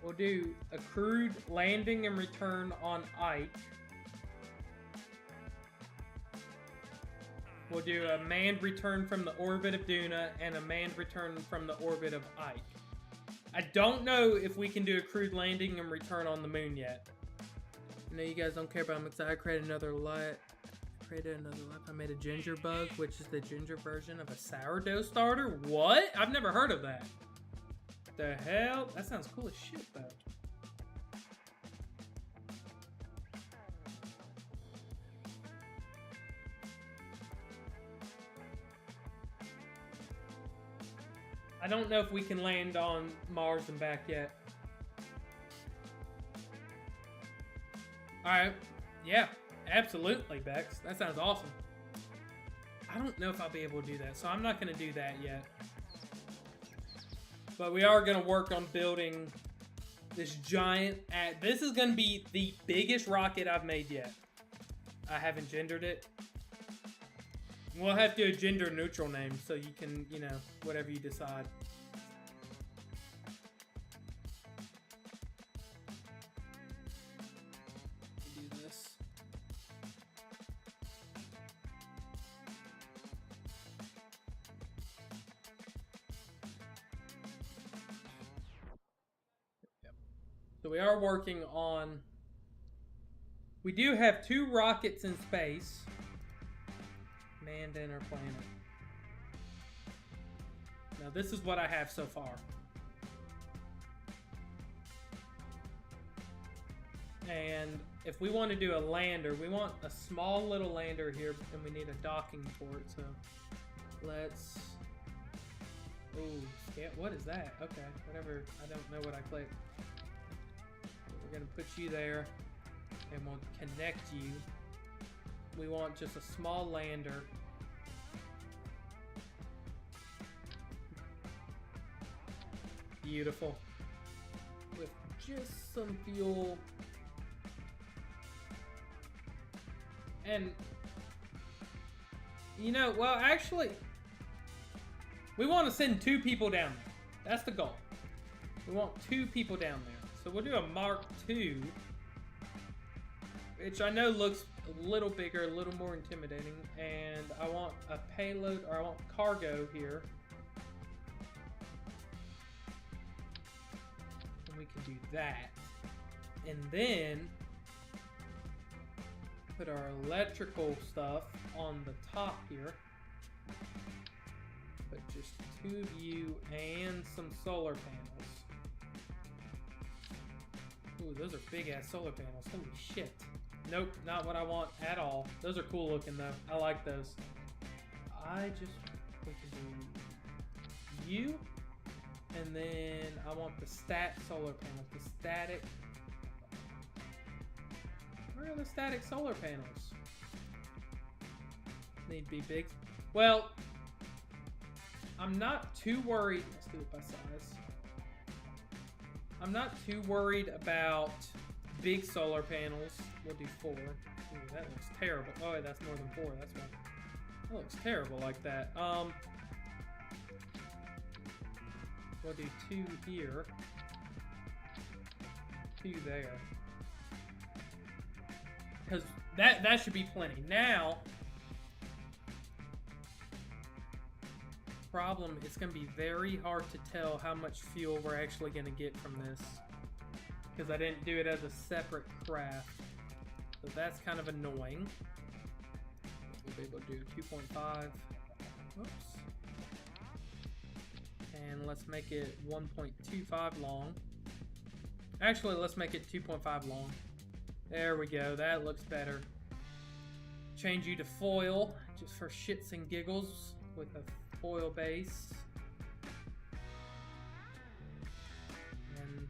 We'll do a crewed landing and return on Ike. We'll do a manned return from the orbit of Duna and a manned return from the orbit of Ike. I don't know if we can do a crewed landing and return on the moon yet. I know you guys don't care, but I'm excited. I created another life. I made a ginger bug, which is the ginger version of a sourdough starter. What? I've never heard of that. The hell? That sounds cool as shit, though. I don't know if we can land on Mars and back yet. Alright. Yeah, absolutely, Bex. That sounds awesome. I don't know if I'll be able to do that, so I'm not going to do that yet. But we are going to work on building this giant... This is going to be the biggest rocket I've made yet. I haven't gendered it. We'll have to do a gender-neutral name, so you can, you know, whatever you decide. Do this. So we are working on We do have 2 rockets in space. Manned inner planet. Now this is what I have so far. And if we want to do a lander, we want a small little lander here, and we need a docking port. So let's. Oh, yeah, what is that? Okay, whatever. I don't know what I clicked. We're gonna put you there, and we'll connect you. We want just a small lander. Beautiful. With just some fuel. And, you know, well, actually, we want to send 2 people down there. That's the goal. We want 2 people down there. So we'll do a Mark II, which I know looks a little bigger, a little more intimidating. And I want a payload, or I want cargo here. And we can do that. And then put our electrical stuff on the top here. Put just 2 of you and some solar panels. Ooh, those are big ass solar panels. Holy shit. Nope, not what I want at all. Those are cool looking though. I like those. We can do you. And then I want the stat solar panels. The static. Where are the static solar panels? Need to be big. Well, I'm not too worried. Let's do it by size. I'm not too worried about big solar panels. We'll do 4. Ooh, that looks terrible. Oh, wait, that's more than 4. That's why. That looks terrible like that. We'll do 2 here. 2 there. Because that should be plenty. Now, problem, it's going to be very hard to tell how much fuel we're actually going to get from this. Because I didn't do it as a separate craft. So that's kind of annoying. We'll be able to do 2.5. Whoops. And let's make it 1.25 long. Actually, let's make it 2.5 long. There we go. That looks better. Change you to foil, just for shits and giggles, with a foil base. And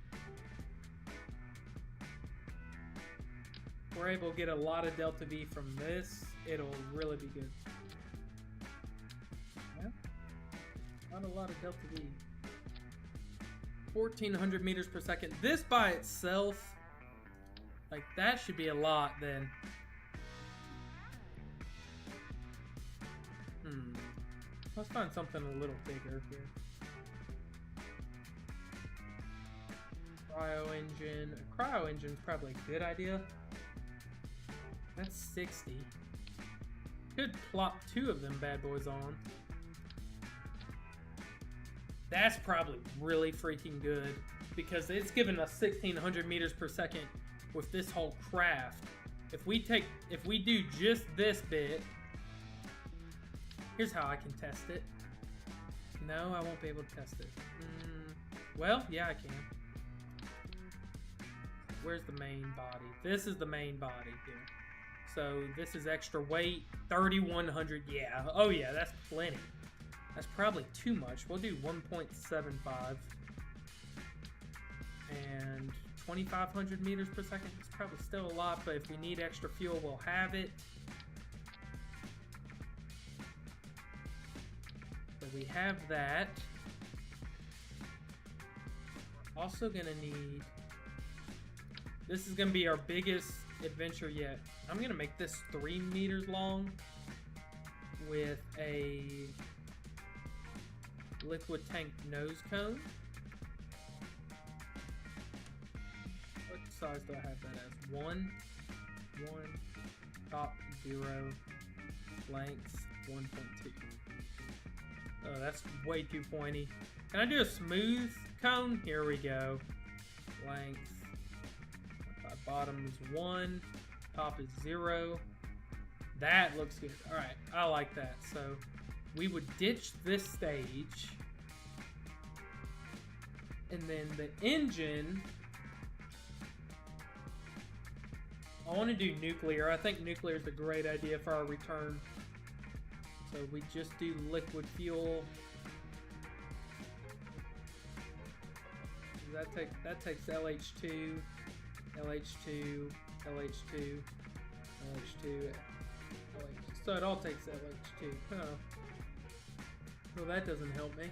if we're able to get a lot of Delta V from this, it'll really be good. Yeah. Not a lot of Delta V. 1,400 meters per second. This by itself, like, that should be a lot then. Let's find something a little bigger here. Cryo engine. A cryo engine's probably a good idea. That's 60. Could plop 2 of them bad boys on. That's probably really freaking good, because it's giving us 1,600 meters per second with this whole craft. If we do just this bit, here's how I can test it. No, I won't be able to test it. Well, yeah, I can. Where's the main body? This is the main body here. So this is extra weight, 3,100. Yeah. Oh yeah, that's plenty. That's probably too much. We'll do 1.75 and 2,500 meters per second. It's probably still a lot, but if we need extra fuel, we'll have it. So we have that. Also gonna need. This is gonna be our biggest adventure yet. I'm gonna make this 3 meters long with a liquid tank nose cone. What size do I have that as? 1, top 0, length 1.2. Oh, that's way too pointy. Can I do a smooth cone? Here we go. Length. Bottom is 1. Top is 0. That looks good. Alright, I like that. So we would ditch this stage. And then the engine, I want to do nuclear. I think nuclear is a great idea for our return. So we just do liquid fuel. That takes LH2, LH2, LH2, LH2, LH2. So it all takes LH2. Oh. Well, that doesn't help me.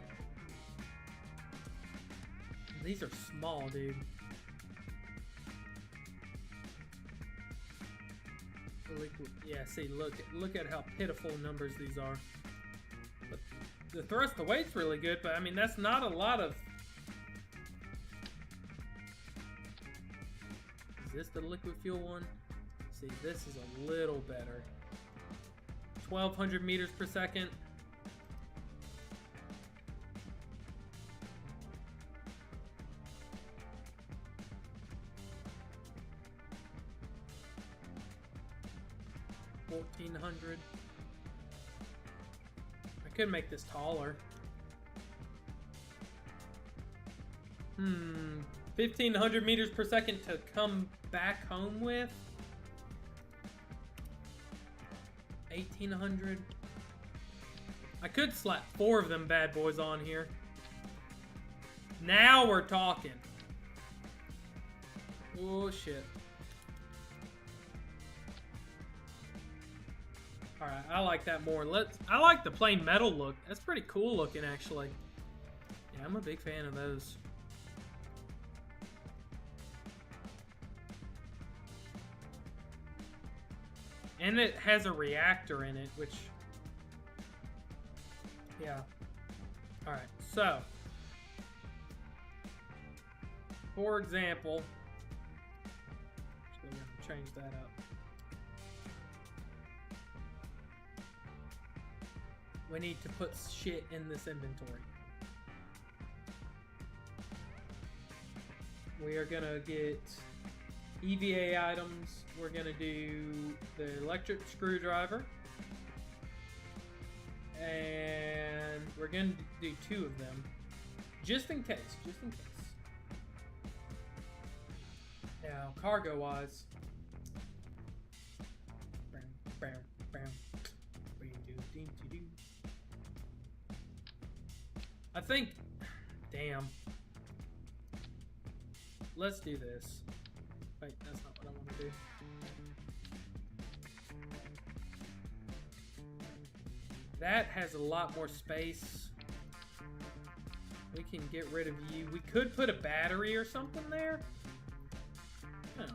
These are small, dude. Liquid. Yeah, see, look at how pitiful numbers these are. But the thrust to weight's really good, but I mean that's not a lot of. Is this the liquid fuel one? See, this is a little better. 1,200 meters per second. $1,400. I could make this taller. 1,500 meters per second to come back home with. 1,800. I could slap 4 of them bad boys on here. Now we're talking. Oh shit. Alright, I like that more. I like the plain metal look. That's pretty cool looking, actually. Yeah, I'm a big fan of those. And it has a reactor in it, which... Yeah. Alright, so... For example... Actually, I'm going to change that up. We need to put shit in this inventory. We are gonna get EVA items. We're gonna do the electric screwdriver. And we're gonna do 2 of them. Just in case, just in case. Now, cargo-wise. I think, damn. Let's do this. Wait, that's not what I want to do. That has a lot more space. We can get rid of you. We could put a battery or something there. No,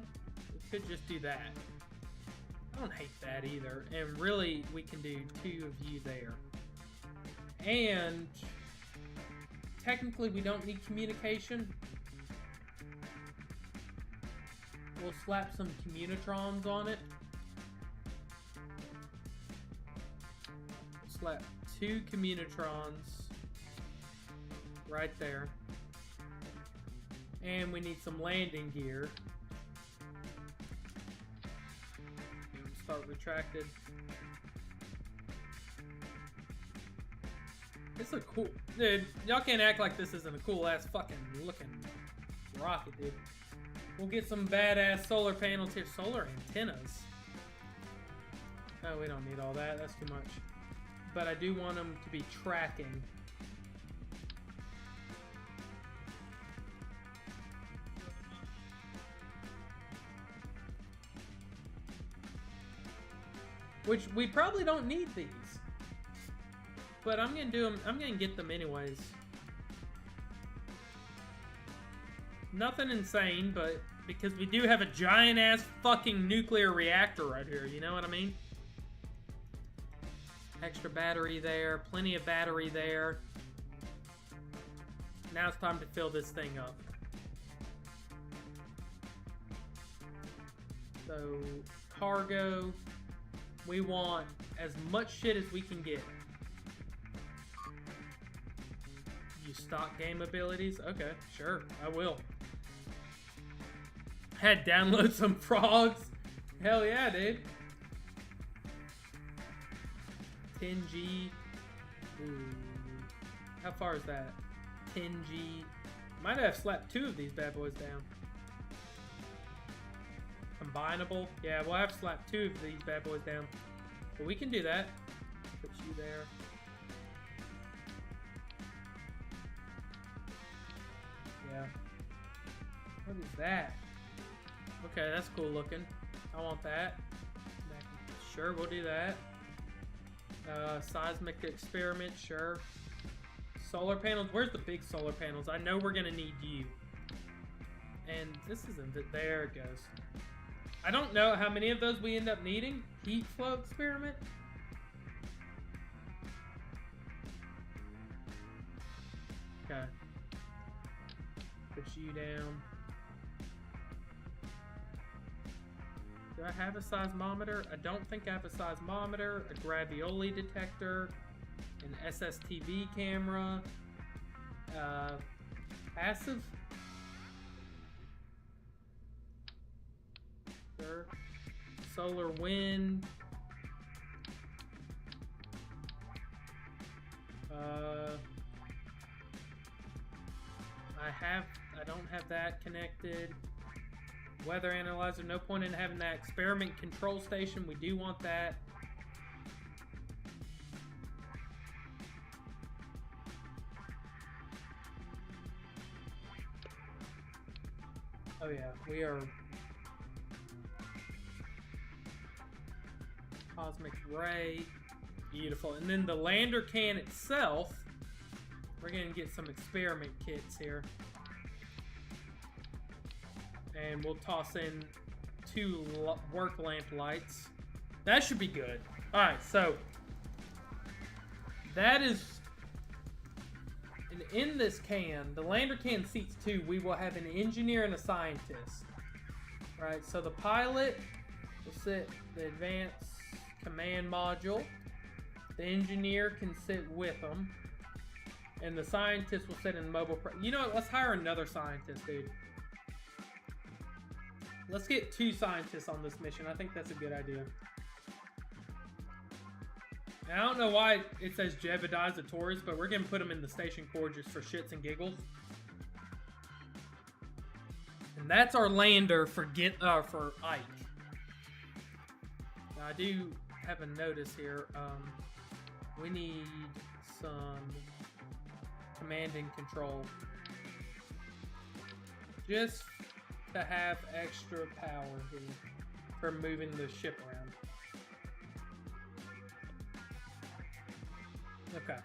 we could just do that. I don't hate that either. And really, we can do 2 of you there. And... technically, we don't need communication. We'll slap some communitrons on it. We'll slap 2 communitrons right there. And we need some landing gear. Start retracted. It's a cool... Dude, y'all can't act like this isn't a cool-ass fucking looking rocket, dude. We'll get some badass solar panels here. Solar antennas. Oh, we don't need all that. That's too much. But I do want them to be tracking. Which, we probably don't need these. But I'm gonna do them. I'm gonna get them anyways. Nothing insane, but because we do have a giant ass fucking nuclear reactor right here, you know what I mean? Extra battery there, plenty of battery there. Now it's time to fill this thing up. So, cargo. We want as much shit as we can get. You stock game abilities? Okay, sure, I will. Had download some frogs Hell yeah, dude. 10G. Ooh. How far is that? 10G. Might have slapped 2 of these bad boys down. Combinable. Yeah, we'll have to slap 2 of these bad boys down. But we can do that. Put you there. Yeah. What is that? Okay, that's cool looking. I want that. Sure, we'll do that. Seismic experiment, sure. Solar panels. Where's the big solar panels? I know we're gonna need you. And this isn't it. There it goes. I don't know how many of those we end up needing. Heat flow experiment. Okay. Put you down. Do I have a seismometer? I don't think I have a seismometer, a gravioli detector, an SSTV camera, passive. Sure. Solar wind. I don't have that connected. Weather analyzer, no point in having that. Experiment control station, we do want that. Oh yeah, we are cosmic ray. Beautiful. And then the lander can itself, we're gonna get some experiment kits here. And we'll toss in 2 work lamp lights. That should be good. Alright, so that is... And in this can, the lander can seats 2, we will have an engineer and a scientist. Alright, so the pilot will sit the advanced command module. The engineer can sit with them. And the scientist will sit in mobile... You know what? Let's hire another scientist, dude. Let's get 2 scientists on this mission. I think that's a good idea. And I don't know why it says Jebediah's a tourist, but we're going to put him in the station core just for shits and giggles. And that's our lander for Ike. Now, I do have a notice here. We need some command and control. Just to have extra power here for moving the ship around. Okay.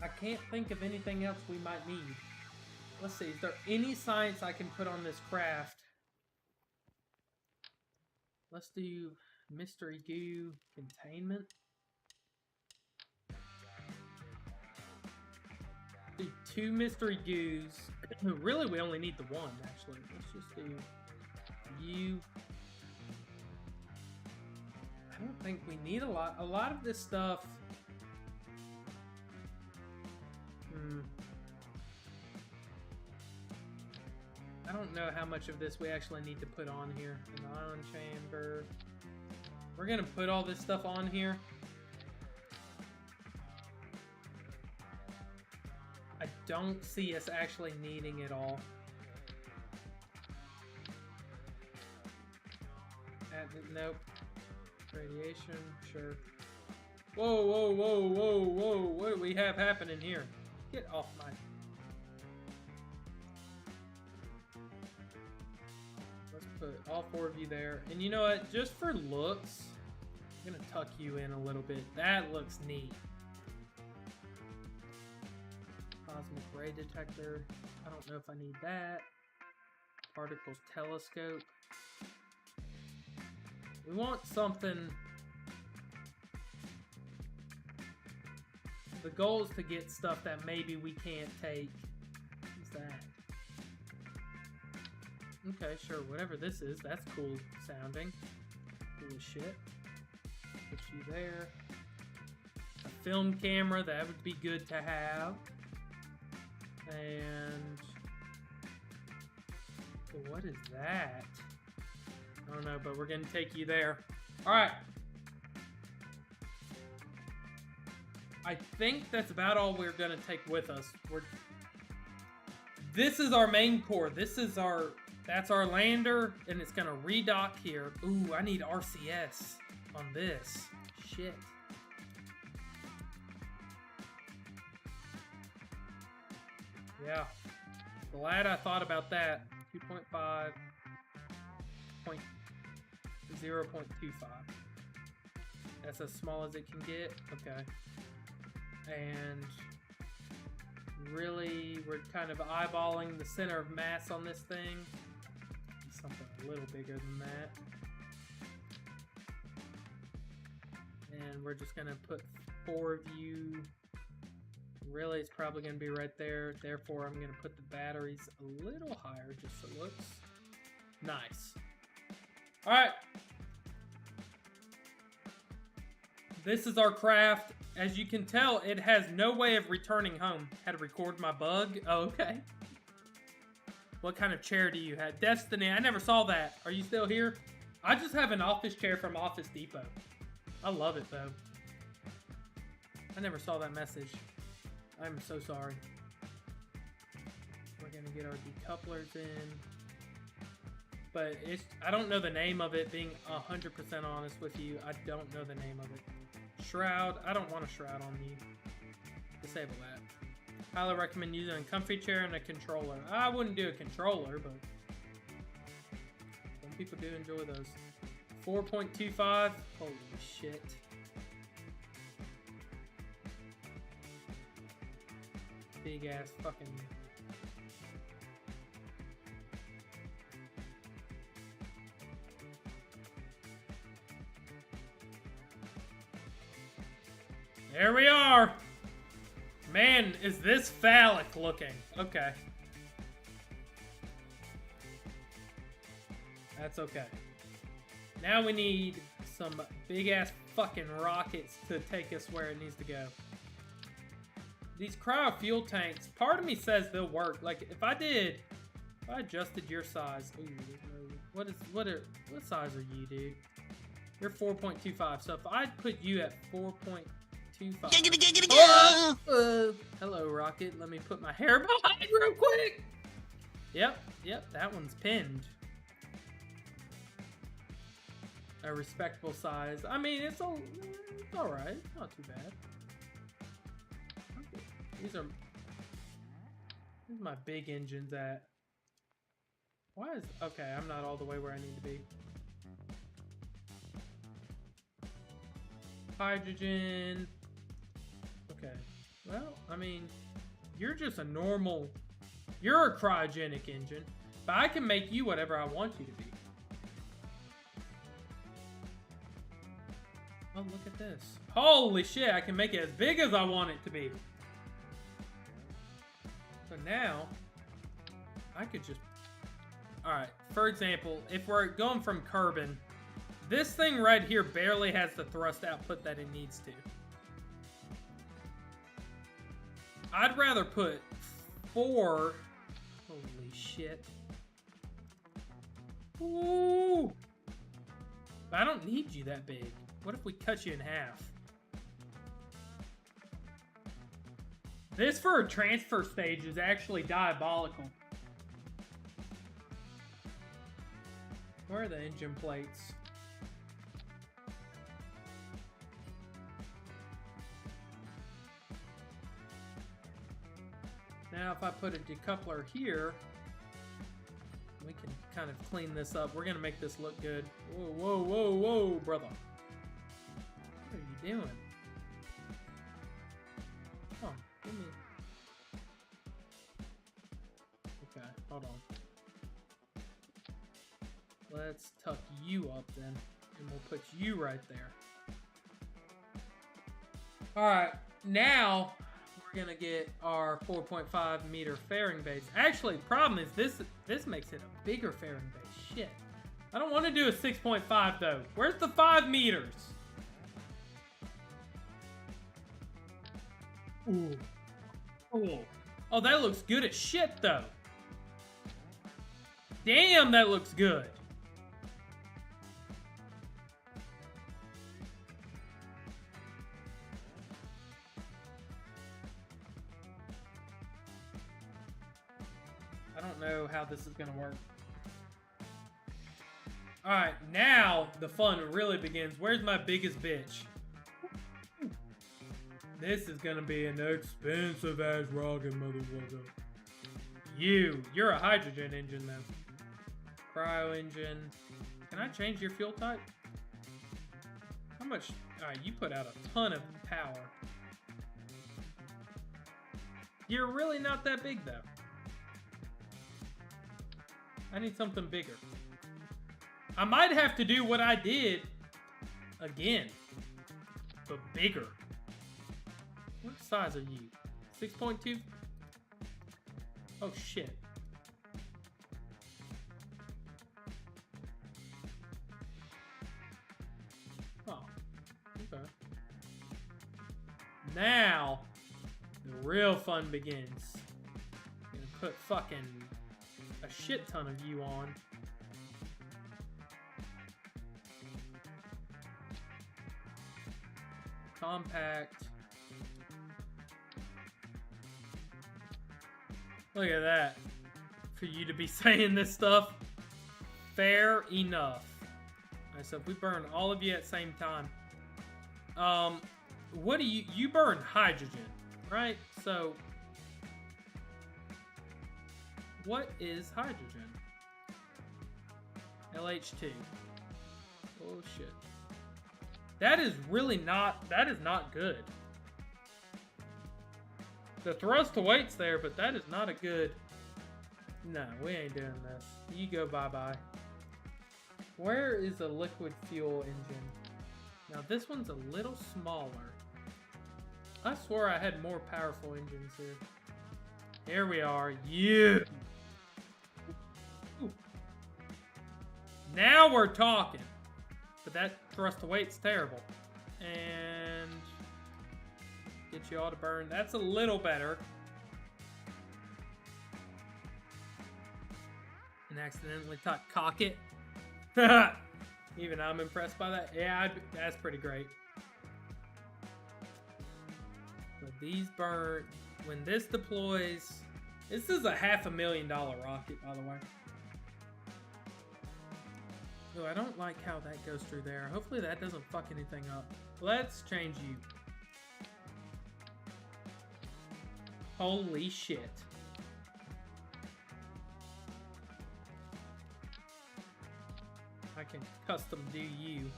I can't think of anything else we might need. Let's see, is there any science I can put on this craft? Let's do mystery goo containment. Do 2 mystery goos. Really, we only need the 1, actually. Let's just do you. I don't think we need a lot. A lot of this stuff. I don't know how much of this we actually need to put on here. An ion chamber. We're gonna put all this stuff on here. I don't see us actually needing it all. Nope. Radiation, sure. Whoa, whoa, whoa, whoa, whoa. What do we have happening here? Get off my... Let's put all 4 of you there. And you know what? Just for looks, I'm gonna tuck you in a little bit. That looks neat. Cosmic ray detector. I don't know if I need that. Particles telescope. We want something. The goal is to get stuff that maybe we can't take. What's that? Okay, sure. Whatever this is, that's cool sounding. Cool as shit. Put you there. A film camera, that would be good to have. And what is that? I don't know, but we're gonna take you there. All right. I think that's about all we're gonna take with us. This is our main core. That's our lander, and it's gonna redock here. Ooh, I need RCS on this. Shit. Yeah. Glad I thought about that. 2.5. 0.25. That's as small as it can get. Okay. And really, we're kind of eyeballing the center of mass on this thing. Something a little bigger than that. And we're just gonna put 4 of you. Really, it's probably gonna be right there. Therefore, I'm gonna put the batteries a little higher just so it looks nice. All right. This is our craft. As you can tell, it has no way of returning home. Had to record my bug. Oh, okay. What kind of chair do you have? Destiny, I never saw that. Are you still here? I just have an office chair from Office Depot. I love it, though. I never saw that message. I'm so sorry. We're going to get our decouplers in. But I don't know the name of it, being 100% honest with you. I don't know the name of it. Shroud. I don't want a shroud on you. Disable that. Highly recommend using a comfy chair and a controller. I wouldn't do a controller, but some people do enjoy those. 4.25. Holy shit. Big ass fucking... There we are! Man, is this phallic looking. Okay. That's okay. Now we need some big-ass fucking rockets to take us where it needs to go. These cryo fuel tanks, part of me says they'll work. Like, if I adjusted your size... Ooh, what size are you, dude? You're 4.25, so if I put you at 4.25... hello, Rocket. Let me put my hair behind real quick. Yep, that one's pinned. A respectable size. I mean, it's alright. It's not too bad. Okay. These are my big engines at. Why is... Okay, I'm not all the way where I need to be. Hydrogen. Okay. Well, I mean, you're just a normal... You're a cryogenic engine, but I can make you whatever I want you to be. Oh, look at this. Holy shit, I can make it as big as I want it to be. So now, I could just... Alright, for example, if we're going from Kerbin, this thing right here barely has the thrust output that it needs to. I'd rather put 4... Holy shit. Ooh! But I don't need you that big. What if we cut you in half? This for a transfer stage is actually diabolical. Where are the engine plates? Now if I put a decoupler here, we can kind of clean this up. We're gonna make this look good. Whoa, whoa, whoa, whoa, brother. What are you doing? Oh, give me... Okay, hold on. Let's tuck you up then, and we'll put you right there. Alright, now we're gonna get our 4.5 meter fairing base. Actually, the problem is this makes it a bigger fairing base. Shit. I don't want to do a 6.5 though. Where's the 5 meters? Ooh. Oh. Oh, that looks good as shit, though. Damn, that looks good. I don't know how this is gonna work. Alright, now the fun really begins. Where's my biggest bitch? This is gonna be an expensive ass rocket, motherfucker. You're a hydrogen engine though. Cryo engine. Can I change your fuel type? How much? Alright, you put out a ton of power. You're really not that big though. I need something bigger. I might have to do what I did again, but bigger. What size are you? 6.2? Oh shit. Oh, okay. Now, the real fun begins. I'm gonna put fucking a shit ton of you on. Compact. Look at that. For you to be saying this stuff. Fair enough. Alright, so if we burn all of you at the same time. What do you burn hydrogen, right? So what is hydrogen? LH2. Oh shit. That is really not, that is not good. The thrust to weight's there, but that is not a good... No, we ain't doing this. You go bye-bye. Where is the liquid fuel engine? Now this one's a little smaller. I swore I had more powerful engines here. Here we are. You. Now we're talking. But that thrust to weight's terrible. And get you all to burn. That's a little better. And accidentally cock it. Even I'm impressed by that. Yeah, that's pretty great. So these burn. When this deploys, this is a $500,000 rocket, by the way. Oh, I don't like how that goes through there. Hopefully that doesn't fuck anything up. Let's change you. Holy shit. I can custom do you.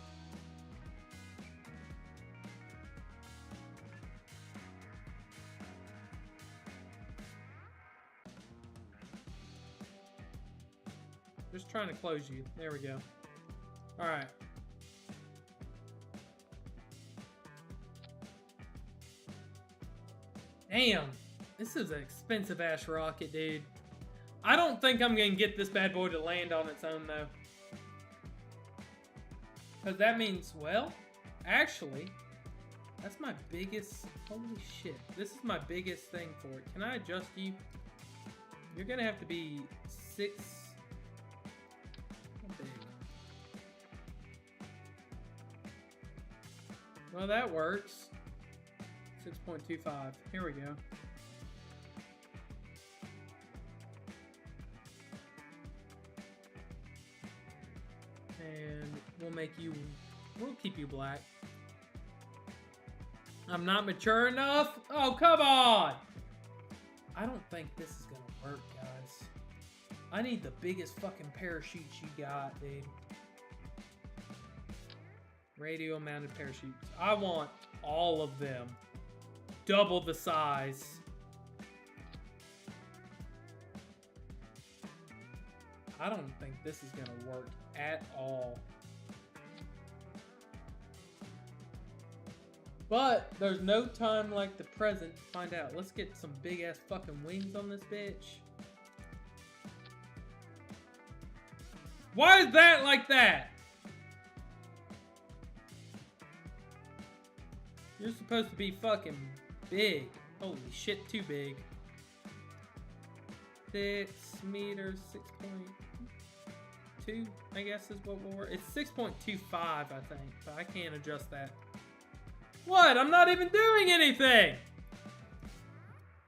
Just trying to close you. There we go. Alright. Damn. This is an expensive ass rocket, dude. I don't think I'm gonna get this bad boy to land on its own, though. Because that means, well, actually, that's my biggest... Holy shit. This is my biggest thing for it. Can I adjust you? You're gonna have to be 6... Well, that works. 6.25. Here we go. And we'll make you... We'll keep you black. I'm not mature enough? Oh, come on! I don't think this is gonna work, guys. I need the biggest fucking parachutes you got, dude. Radio mounted parachutes. I want all of them. Double the size. I don't think this is gonna work at all. But there's no time like the present to find out. Let's get some big ass fucking wings on this bitch. Why is that like that? You're supposed to be fucking big. Holy shit, too big. meters, 6.2, I guess is what we'll work. It's 6.25, I think, but I can't adjust that. What? I'm not even doing anything!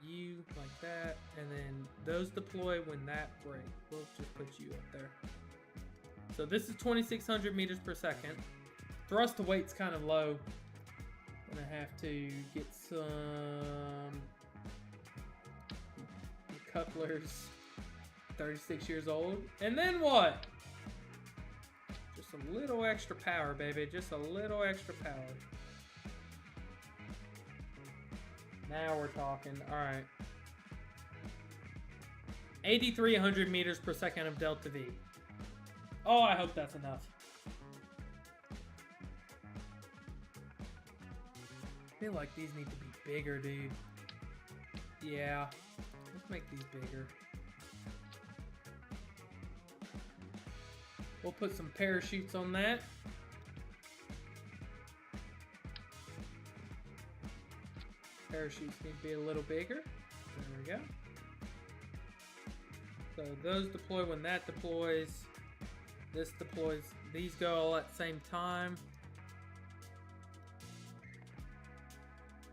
You like that, and then those deploy when that break. We'll just put you up there. So this is 2,600 meters per second. Thrust to weight's kind of low. Gonna have to get some couplers. 36 years old. And then what? Just a little extra power, baby. Just a little extra power. Now we're talking. Alright. 8,300 meters per second of delta V. Oh, I hope that's enough. I feel like these need to be bigger, dude. Yeah. Let's make these bigger. We'll put some parachutes on that. Parachutes need to be a little bigger. There we go. So those deploy when that deploys. This deploys. These go all at the same time.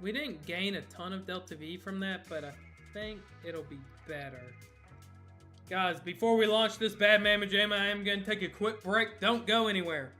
We didn't gain a ton of delta V from that, but I think it'll be better. Guys, before we launch this bad mamma jamma, I am going to take a quick break. Don't go anywhere.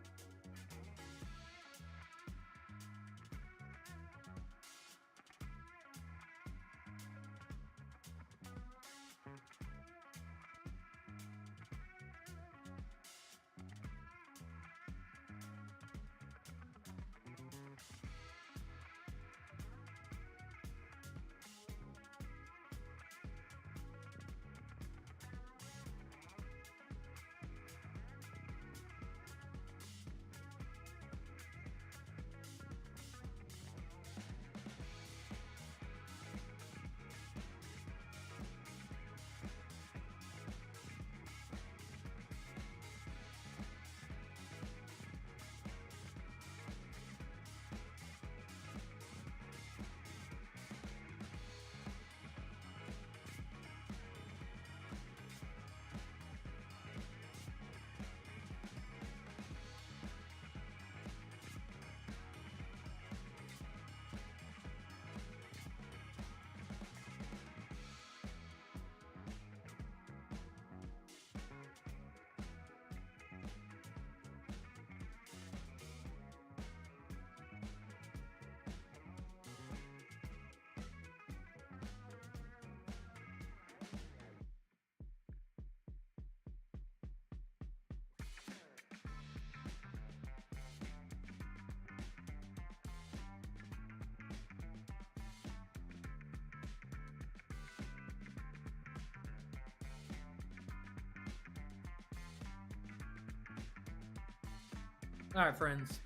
Alright, friends.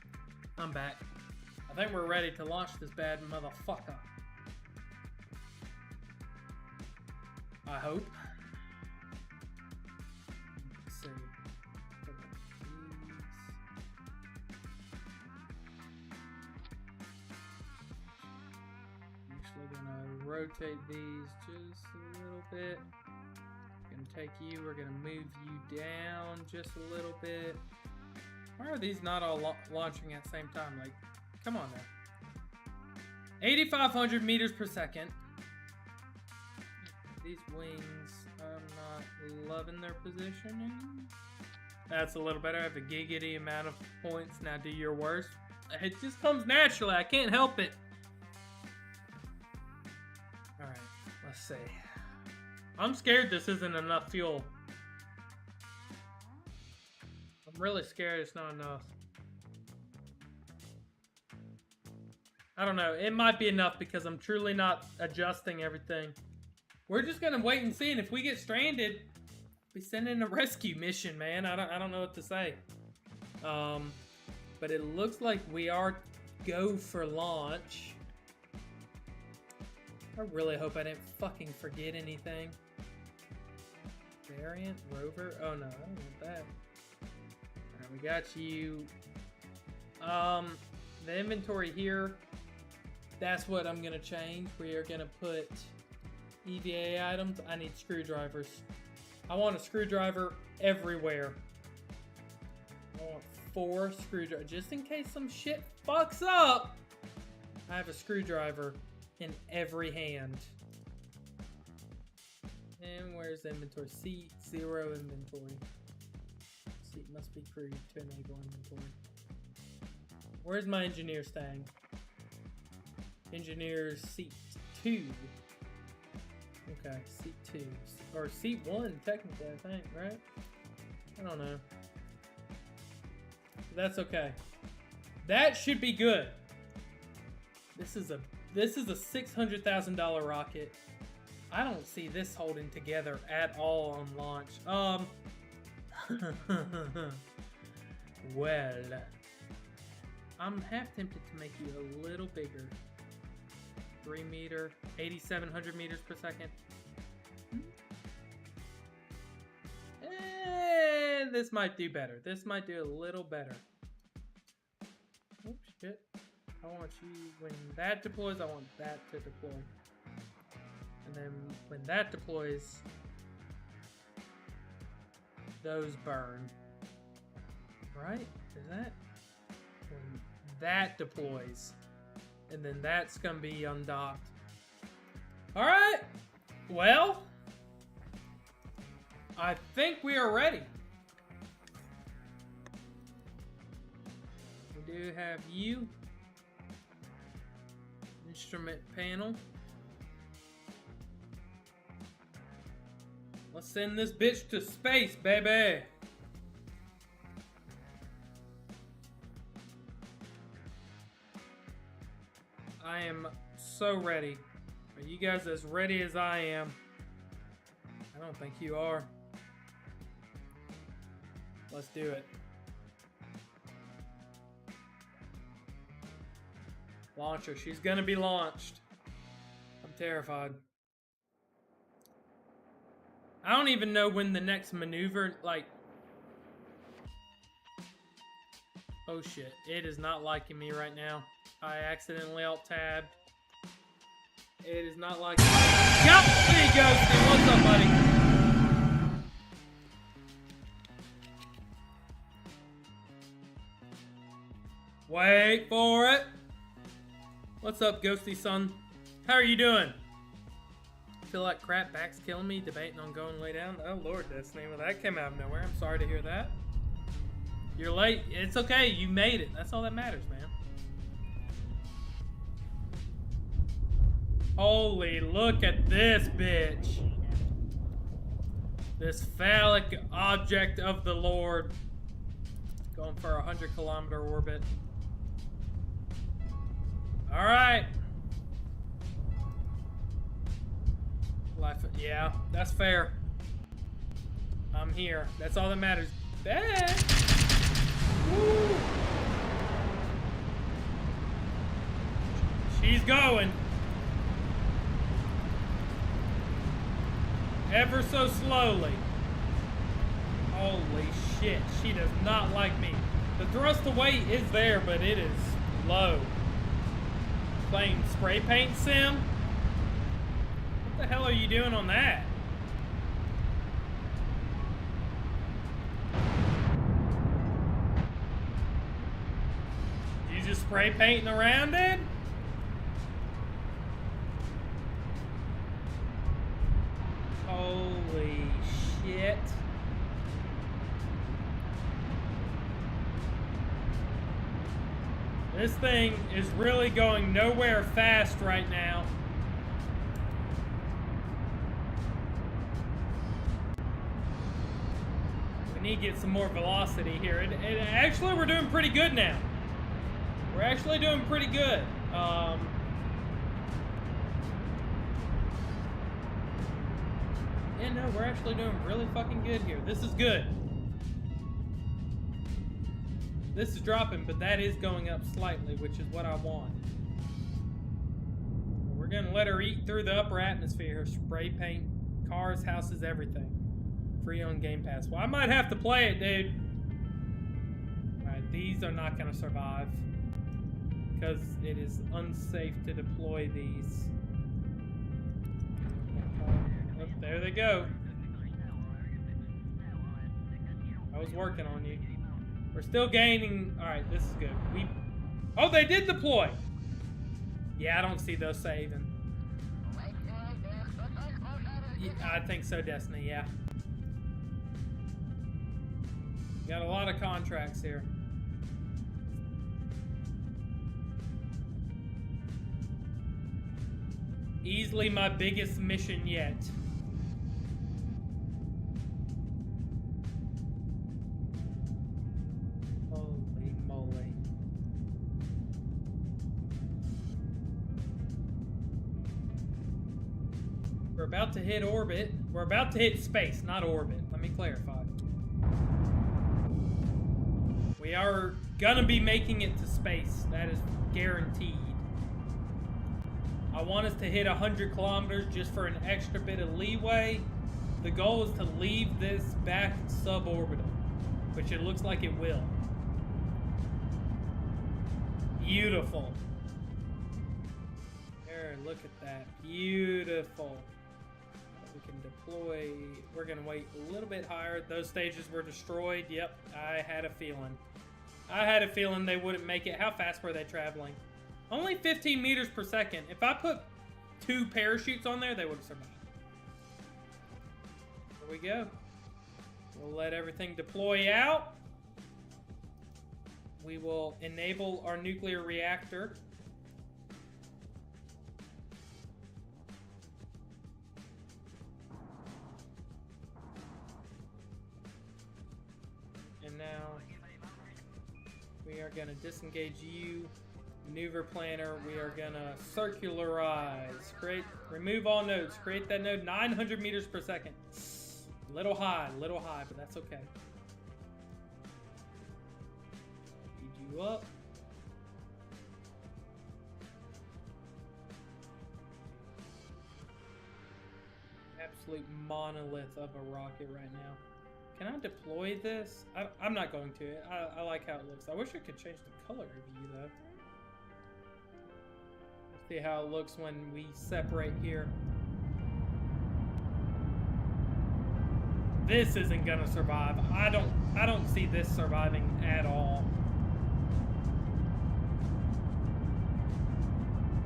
I'm back. I think we're ready to launch this bad motherfucker. I hope. Let's see. Actually gonna rotate these just a little bit. Gonna take you, we're gonna move you down just a little bit. Why are these not all launching at the same time? Like, come on now. 8,500 meters per second. These wings, I'm not loving their positioning. That's a little better. I have a giggity amount of points. Now do your worst. It just comes naturally. I can't help it. Alright, let's see. I'm scared this isn't enough fuel. I'm really scared it's not enough. I don't know. It might be enough because I'm truly not adjusting everything. We're just gonna wait and see, and if we get stranded, we send in a rescue mission, man. I don't know what to say. But it looks like we are go for launch. I really hope I didn't fucking forget anything. Variant, rover. Oh no, I don't want that. Alright, we got you. The inventory here. That's what I'm gonna change. We are gonna put EVA items. I need screwdrivers. I want a screwdriver everywhere. I want 4 screwdrivers. Just in case some shit fucks up, I have a screwdriver in every hand. And where's inventory? Seat 0 inventory. Seat must be crewed to enable inventory. Where's my engineer staying? Engineer's seat 2. Okay, seat 2. Or seat 1, technically, I think, right? I don't know. That's okay. That should be good. This is a $600,000 rocket. I don't see this holding together at all on launch. Well, I'm half tempted to make you a little bigger. 3 meter, 8,700 meters per second. This might do better. This might do a little better. Oh shit. I want you, when that deploys, I want that to deploy. And then when that deploys, those burn. Right? Is that? When that deploys. And then that's gonna be undocked. Alright! Well, I think we are ready. We do have you. Instrument panel. Let's send this bitch to space, baby. I am so ready. Are you guys as ready as I am? I don't think you are. Let's do it. Launch her. She's gonna be launched. I'm terrified. I don't even know when the next maneuver, like... Oh shit. It is not liking me right now. I accidentally alt-tabbed. It is not liking me. Yup! There you go, Steve. What's up, buddy? Wait for it. What's up, Ghosty son? How are you doing? Feel like crap, back's killing me, debating on going lay down. Oh lord, that's the name of that came out of nowhere. I'm sorry to hear that. You're late. It's okay, you made it. That's all that matters, man. Holy, look at this bitch. This phallic object of the Lord. Going for a 100-kilometer orbit. Alright. Life, yeah, that's fair. I'm here. That's all that matters. Dad! Woo! She's going. Ever so slowly. Holy shit, she does not like me. The thrust away is there, but it is low. Playing spray paint sim? What the hell are you doing on that? You just spray painting around it? Holy shit. This thing is really going nowhere fast right now. We need to get some more velocity here. And actually, we're doing pretty good now. We're actually doing pretty good. Yeah, no, we're actually doing really fucking good here. This is good. This is dropping, but that is going up slightly, which is what I want. We're gonna let her eat through the upper atmosphere. Spray paint, cars, houses, everything. Free on Game Pass. Well, I might have to play it, dude. Alright, these are not gonna survive. Because it is unsafe to deploy these. There they go. I was working on you. We're still gaining. Alright, this is good. Oh, they did deploy! Yeah, I don't see those saving. Yeah, I think so, Destiny, yeah. Got a lot of contracts here. Easily my biggest mission yet. Holy moly. We're about to hit orbit. We're about to hit space, not orbit. Let me clarify. We are gonna be making it to space. That is guaranteed. I want us to hit 100 kilometers just for an extra bit of leeway. The goal is to leave this back suborbital, which it looks like it will. Beautiful. There, look at that. Beautiful. We can deploy. We're going to wait a little bit higher. Those stages were destroyed. Yep, I had a feeling. I had a feeling they wouldn't make it. How fast were they traveling? Only 15 meters per second. If I put 2 parachutes on there, they would have survived. Here we go. We'll let everything deploy out. We will enable our nuclear reactor. And now we are going to disengage you. Maneuver planner, we are gonna circularize. Remove all nodes. Create that node 900 meters per second. Little high, but that's okay. Speed you up. Absolute monolith of a rocket right now. Can I deploy this? I'm not going to. I like how it looks. I wish I could change the color of you though. See how it looks when we separate here. This isn't gonna survive. I don't see this surviving at all.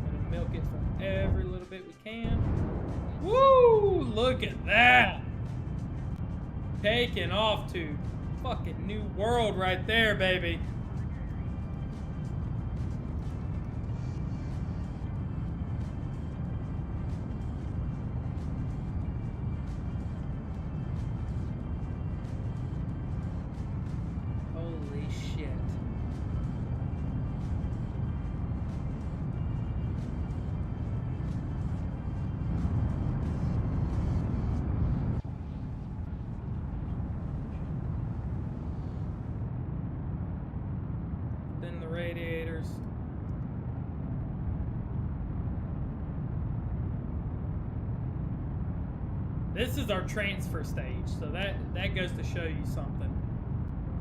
Gonna milk it for every little bit we can. Woo! Look at that! Taking off to fucking new world right there, baby. Radiators. This is our transfer stage, so that goes to show you something.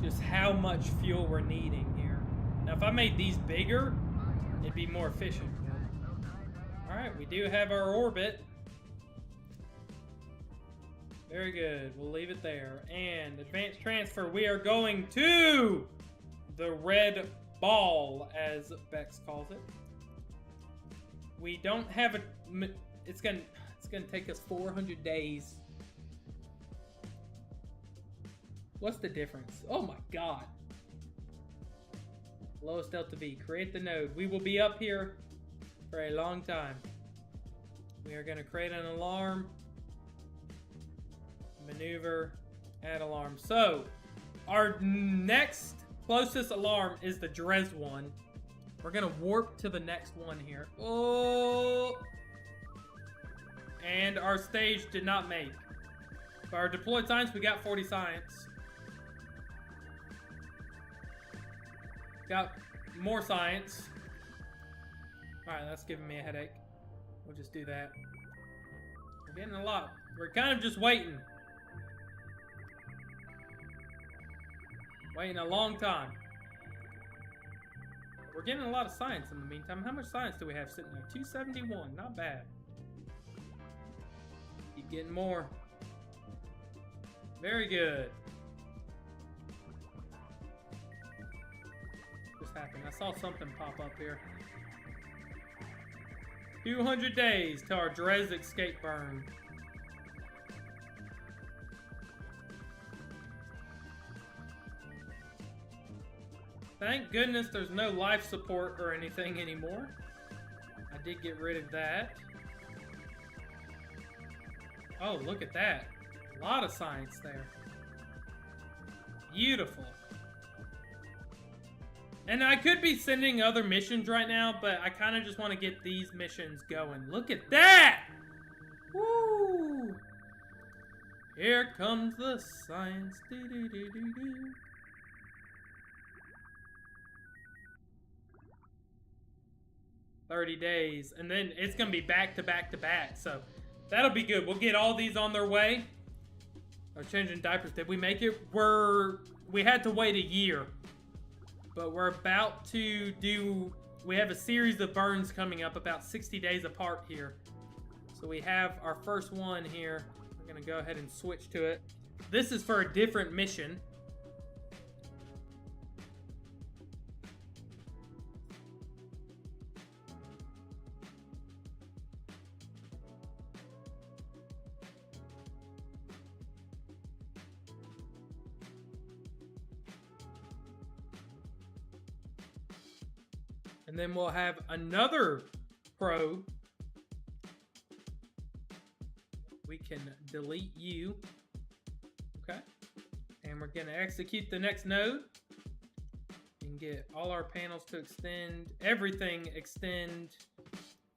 Just how much fuel we're needing here. Now if I made these bigger, it'd be more efficient. Alright, we do have our orbit. Very good, we'll leave it there. And advanced transfer, we are going to the red ball, as Bex calls it. We don't have a. It's gonna take us 400 days. What's the difference? Oh my god. Lowest delta V. Create the node. We will be up here for a long time. We are gonna create an alarm. Maneuver. Add alarm. So our next closest alarm is the Dres one. We're gonna warp to the next one here. Oh! And our stage did not make. For our deployed science, we got 40 science. Got more science. Alright, that's giving me a headache. We'll just do that. We're getting a lot. We're kind of just waiting. Waiting a long time. We're getting a lot of science in the meantime. How much science do we have sitting there? 271. Not bad. Keep Keep getting more. Very good. What happened? I saw something pop up here. 200 days till our Drez escape burn. Thank goodness there's no life support or anything anymore. I did get rid of that. Oh, look at that. A lot of science there. Beautiful. And I could be sending other missions right now, but I kind of just want to get these missions going. Look at that! Woo! Here comes the science. Do, do, do, do, do. $30 days, and then it's gonna be back to back to back, so that'll be good. We'll get all these on their way. I was changing diapers. Did we make it? We had to wait a year, but we're about to do. We have a series of burns coming up about 60 days apart here. So we have our first one here. We're gonna go ahead and switch to it. This is for a different mission. And then we'll have another pro. We can delete you. Okay. And we're going to execute the next node. And get all our panels to extend. Everything extend.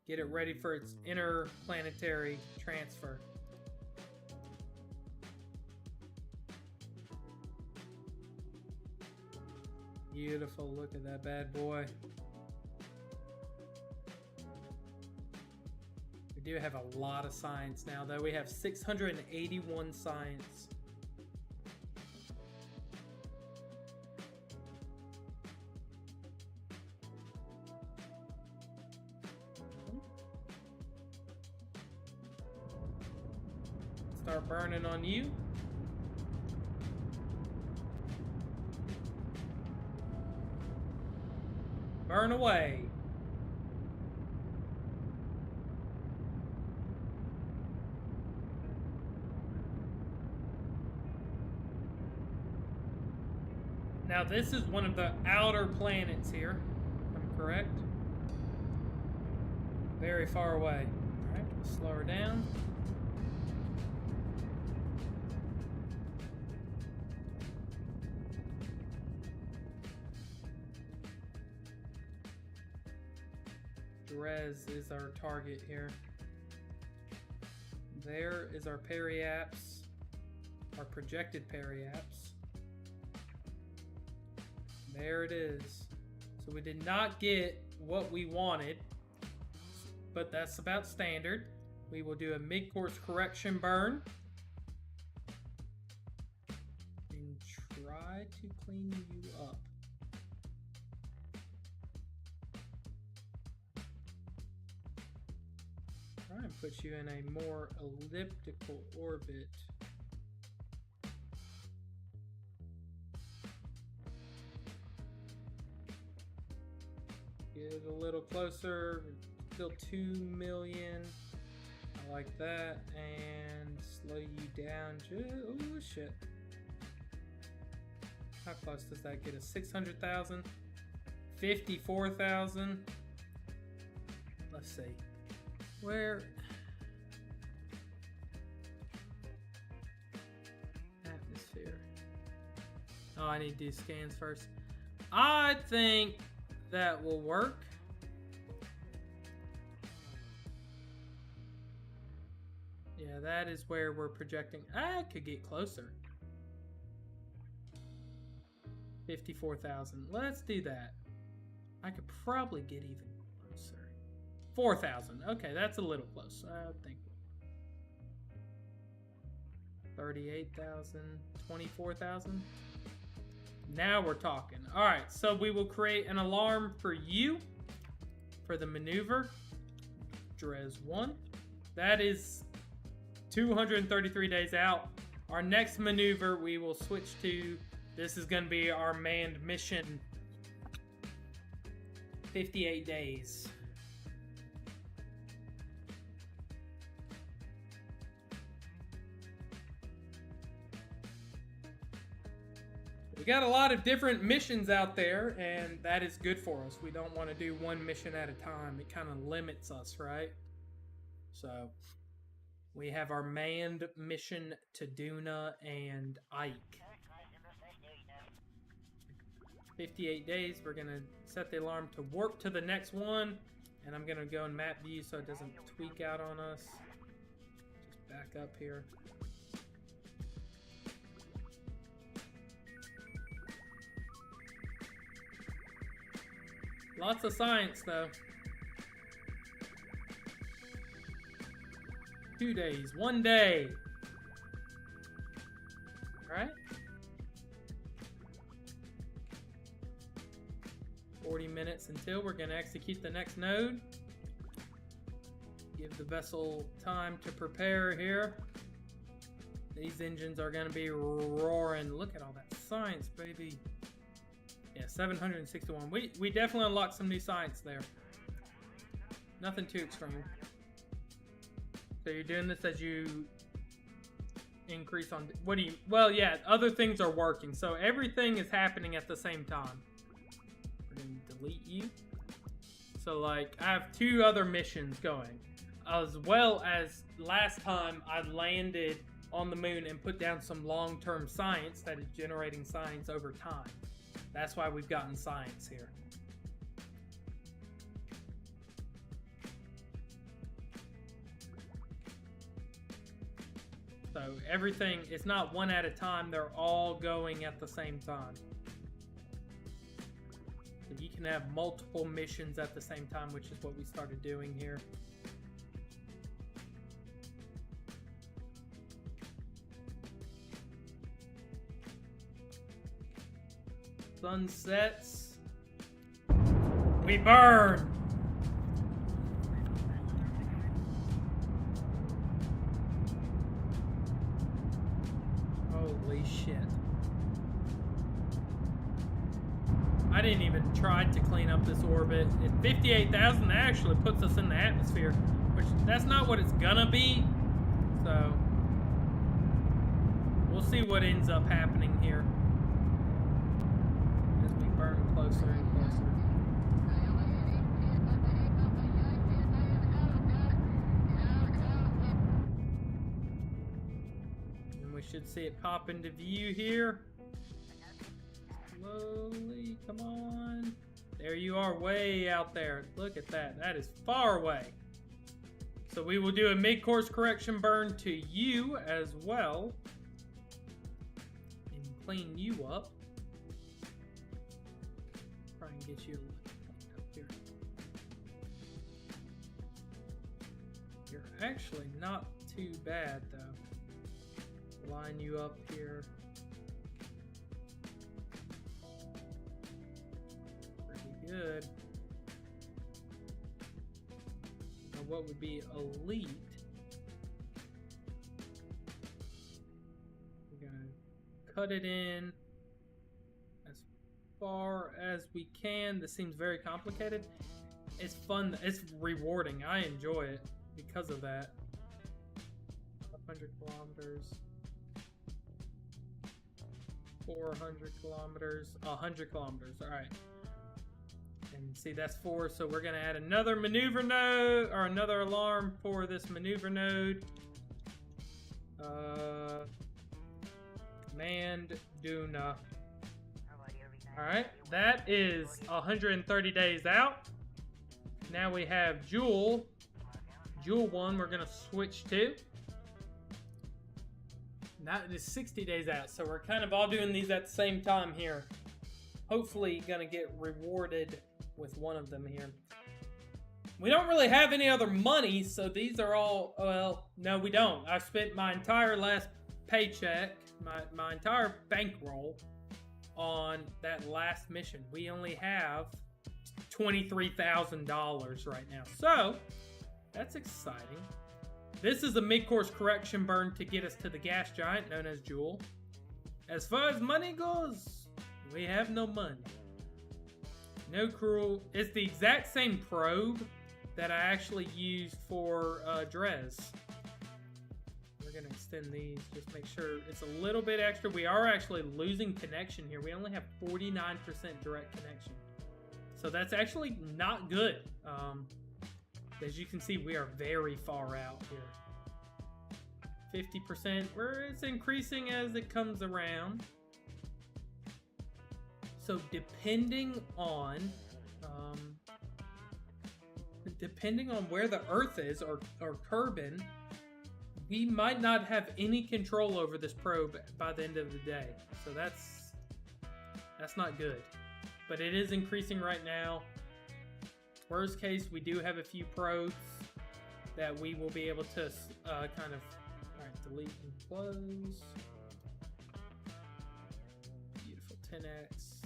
Get it ready for its interplanetary transfer. Beautiful. Look at that bad boy. We do have a lot of science now, though. We have 681 science. Start burning on you. Burn away. Now this is one of the outer planets here, if I'm correct. Very far away. Alright, slow her down. Drez is our target here. There is our periapse, our projected periapse. There it is. So we did not get what we wanted, but that's about standard. We will do a mid-course correction burn and try to clean you up. Try and put you in a more elliptical orbit. Get a little closer. Still 2 million. I like that. And slow you down. Oh shit. How close does that get us? 600,000? 54,000? Let's see. Where? Atmosphere. Oh, I need to do scans first. I think that will work. Yeah, that is where we're projecting. I could get closer. 54,000. Let's do that. I could probably get even closer. 4,000. Okay, that's a little close. I think. 38,000. 24,000. Now we're talking. All right, so we will create an alarm for you for the maneuver. Drez 1. That is 233 days out. Our next maneuver we will switch to, this is going to be our manned mission. 58 days. We got a lot of different missions out there, and that is good for us. We don't want to do one mission at a time. It kind of limits us, right? So we have our manned mission to Duna and Ike. 58 days. We're going to set the alarm to warp to the next one, and I'm going to go in map view so it doesn't tweak out on us. Just back up here. Lots of science, though. 2 days. 1 day. Alright. 40 minutes until we're going to execute the next node. Give the vessel time to prepare here. These engines are going to be roaring. Look at all that science, baby. Yeah, 761. We definitely unlocked some new science there. Nothing too extreme. So you're doing this as you increase on... What do you... Well, yeah, other things are working. So everything is happening at the same time. We're going to delete you. So, like, I have 2 other missions going. As well as last time I landed on the moon and put down some long-term science that is generating science over time. That's why we've gotten science here. So everything, it's not one at a time, they're all going at the same time. So you can have multiple missions at the same time, which is what we started doing here. Sun sets. We burn. Holy shit. I didn't even try to clean up this orbit. At 58,000, that actually puts us in the atmosphere, which that's not what it's gonna be. So we'll see what ends up happening here. Closer and closer. And we should see it pop into view here. Slowly, come on. There you are, way out there. Look at that. That is far away. So we will do a mid-course correction burn to you as well. And clean you up. And get you up here. You're actually not too bad though. Line you up here. Pretty good. Now what would be elite? We're gonna cut it in far as we can. This seems very complicated. It's fun. It's rewarding. I enjoy it because of that. 100 kilometers. 400 kilometers. 100 kilometers. All right. And see, that's 4. So we're going to add another maneuver node, or another alarm for this maneuver node. Manned Duna. Alright, that is 130 days out. Now we have Jewel. Jewel 1 we're going to switch to. That is 60 days out. So we're kind of all doing these at the same time here. Hopefully going to get rewarded with one of them here. We don't really have any other money, so these are all... Well, no, we don't. I spent my entire last paycheck, my entire bankroll on that last mission. We only have $23,000 right now, so that's exciting. This is a mid-course correction burn to get us to the gas giant known as Jewel. As far as money goes, we have no money. No cruel. It's the exact same probe that I actually used for Drez. We're going to extend these, just make sure it's a little bit extra. We are actually losing connection here. We only have 49% direct connection. So that's actually not good. As you can see, we are very far out here. 50%, where it's increasing as it comes around. So depending on where the Earth is or Kerbin, we might not have any control over this probe by the end of the day. So that's not good. But it is increasing right now. Worst case, we do have a few probes that we will be able to kind of, alright, delete and close. Beautiful 10x.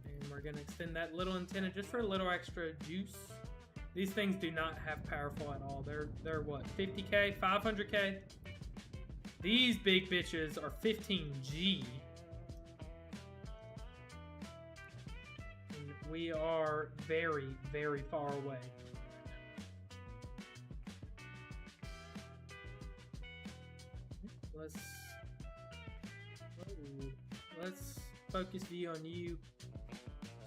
And we're going to extend that little antenna just for a little extra juice. These things do not have powerful at all. They're what, 50k, 500k? These big bitches are 15G. And we are very, very far away. Let's focus view on you.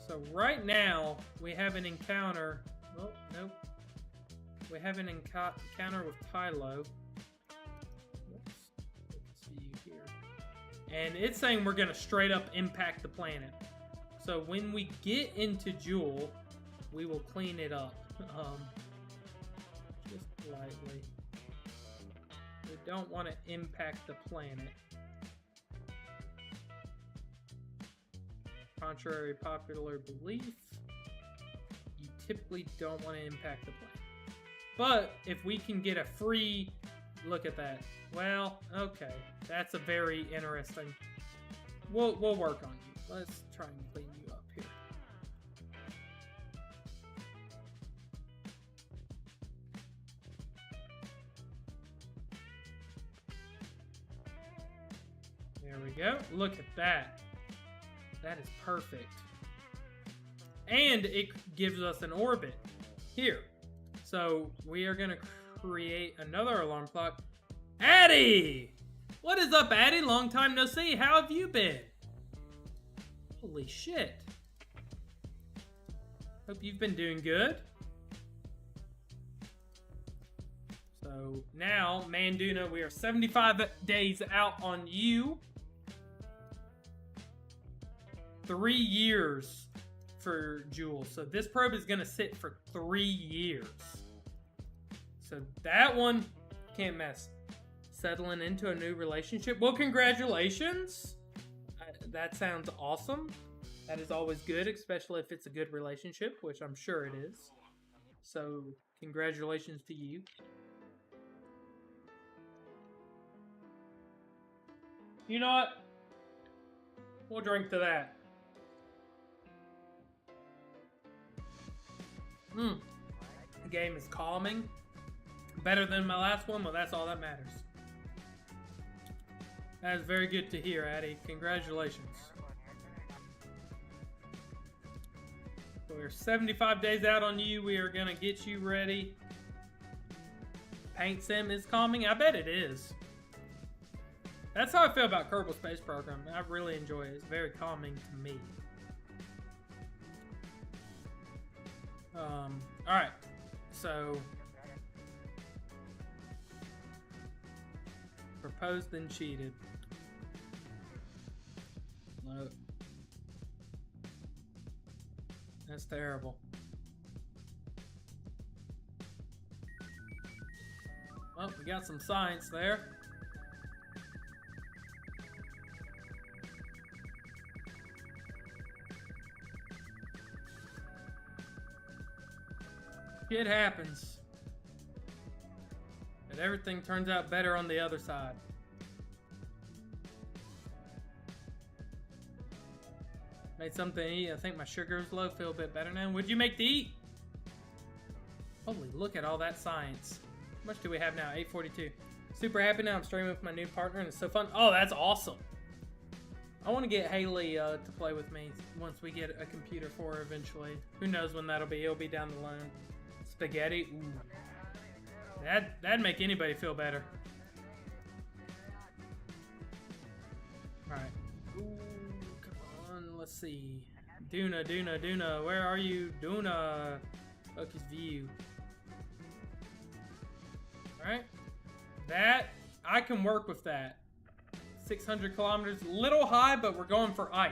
So right now we have an encounter. Oh, nope. We have an encounter with Tylo. Let's view here. And it's saying we're going to straight up impact the planet. So when we get into Jewel, we will clean it up. Just lightly. We don't want to impact the planet. Contrary to popular belief, you typically don't want to impact the planet. But if we can get a free look at that, well, okay, that's a very interesting. We'll work on you. Let's try and clean you up here. There we go. Look at that. That is perfect. And it gives us an orbit here. So we are going to create another alarm clock. Addie! What is up, Addie? Long time no see. How have you been? Holy shit. Hope you've been doing good. So now, Manduna, we are 75 days out on you. 3 years for Jewel. So this probe is going to sit for 3 years. So that one can't mess. Settling into a new relationship. Well, congratulations. That sounds awesome. That is always good, especially if it's a good relationship, which I'm sure it is. So congratulations to you. You know what? We'll drink to that. The game is calming. Better than my last one, well, that's all that matters. That is very good to hear, Addie. Congratulations. So we're 75 days out on you. We are going to get you ready. Paint sim is calming? I bet it is. That's how I feel about Kerbal Space Program. I really enjoy it. It's very calming to me. Alright, so proposed and cheated. No. That's terrible. Well, we got some science there. It happens. But everything turns out better on the other side. Made something to eat. I think my sugar is low. Feel a bit better now. What'd you make to eat? Holy, look at all that science. How much do we have now? 842. Super happy now I'm streaming with my new partner and it's so fun. Oh, that's awesome. I want to get Haley to play with me once we get a computer for her eventually. Who knows when that'll be. It'll be down the line. Spaghetti. Ooh. That'd make anybody feel better. Alright. Ooh, come on. Let's see. Duna. Where are you? Duna. Focus view. Alright. That, I can work with that. 600 kilometers, little high, but we're going for Ike.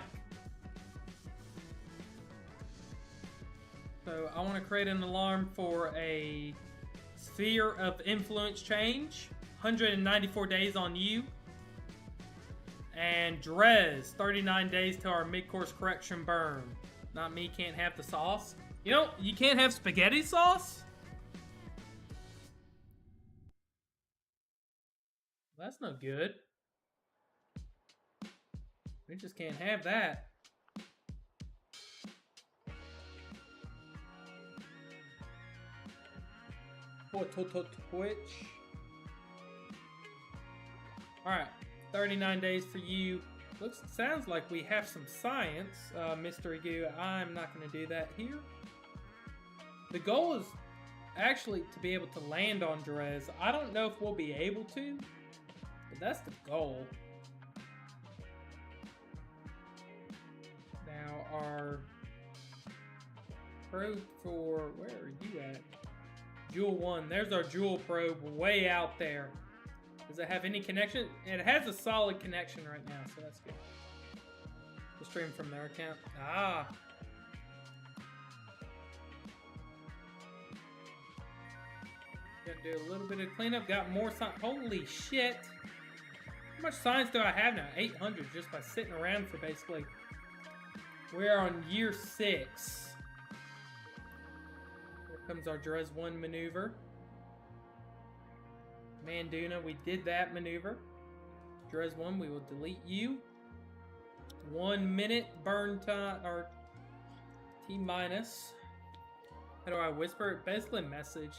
So I want to create an alarm for a sphere of influence change. 194 days on you. And Drez, 39 days to our mid-course correction burn. Not me, can't have the sauce. You know, you can't have spaghetti sauce? That's no good. We just can't have that. Twitch. Alright, 39 days for you. Sounds like we have some science, Mystery Goo. I'm not going to do that here. The goal is actually to be able to land on Drez. I don't know if we'll be able to, but that's the goal. Now our probe for, where are you at? Jewel 1. There's our Jewel probe way out there. Does it have any connection? It has a solid connection right now, so that's good. We'll stream from their account. Ah. Gotta do a little bit of cleanup. Got more science. Holy shit. How much science do I have now? 800 just by sitting around for basically. We're on year 6. Here comes our Drez 1 maneuver. Manduna, we did that maneuver. Drez 1, we will delete you. 1 minute burn time, or T minus. How do I whisper it? Basically message.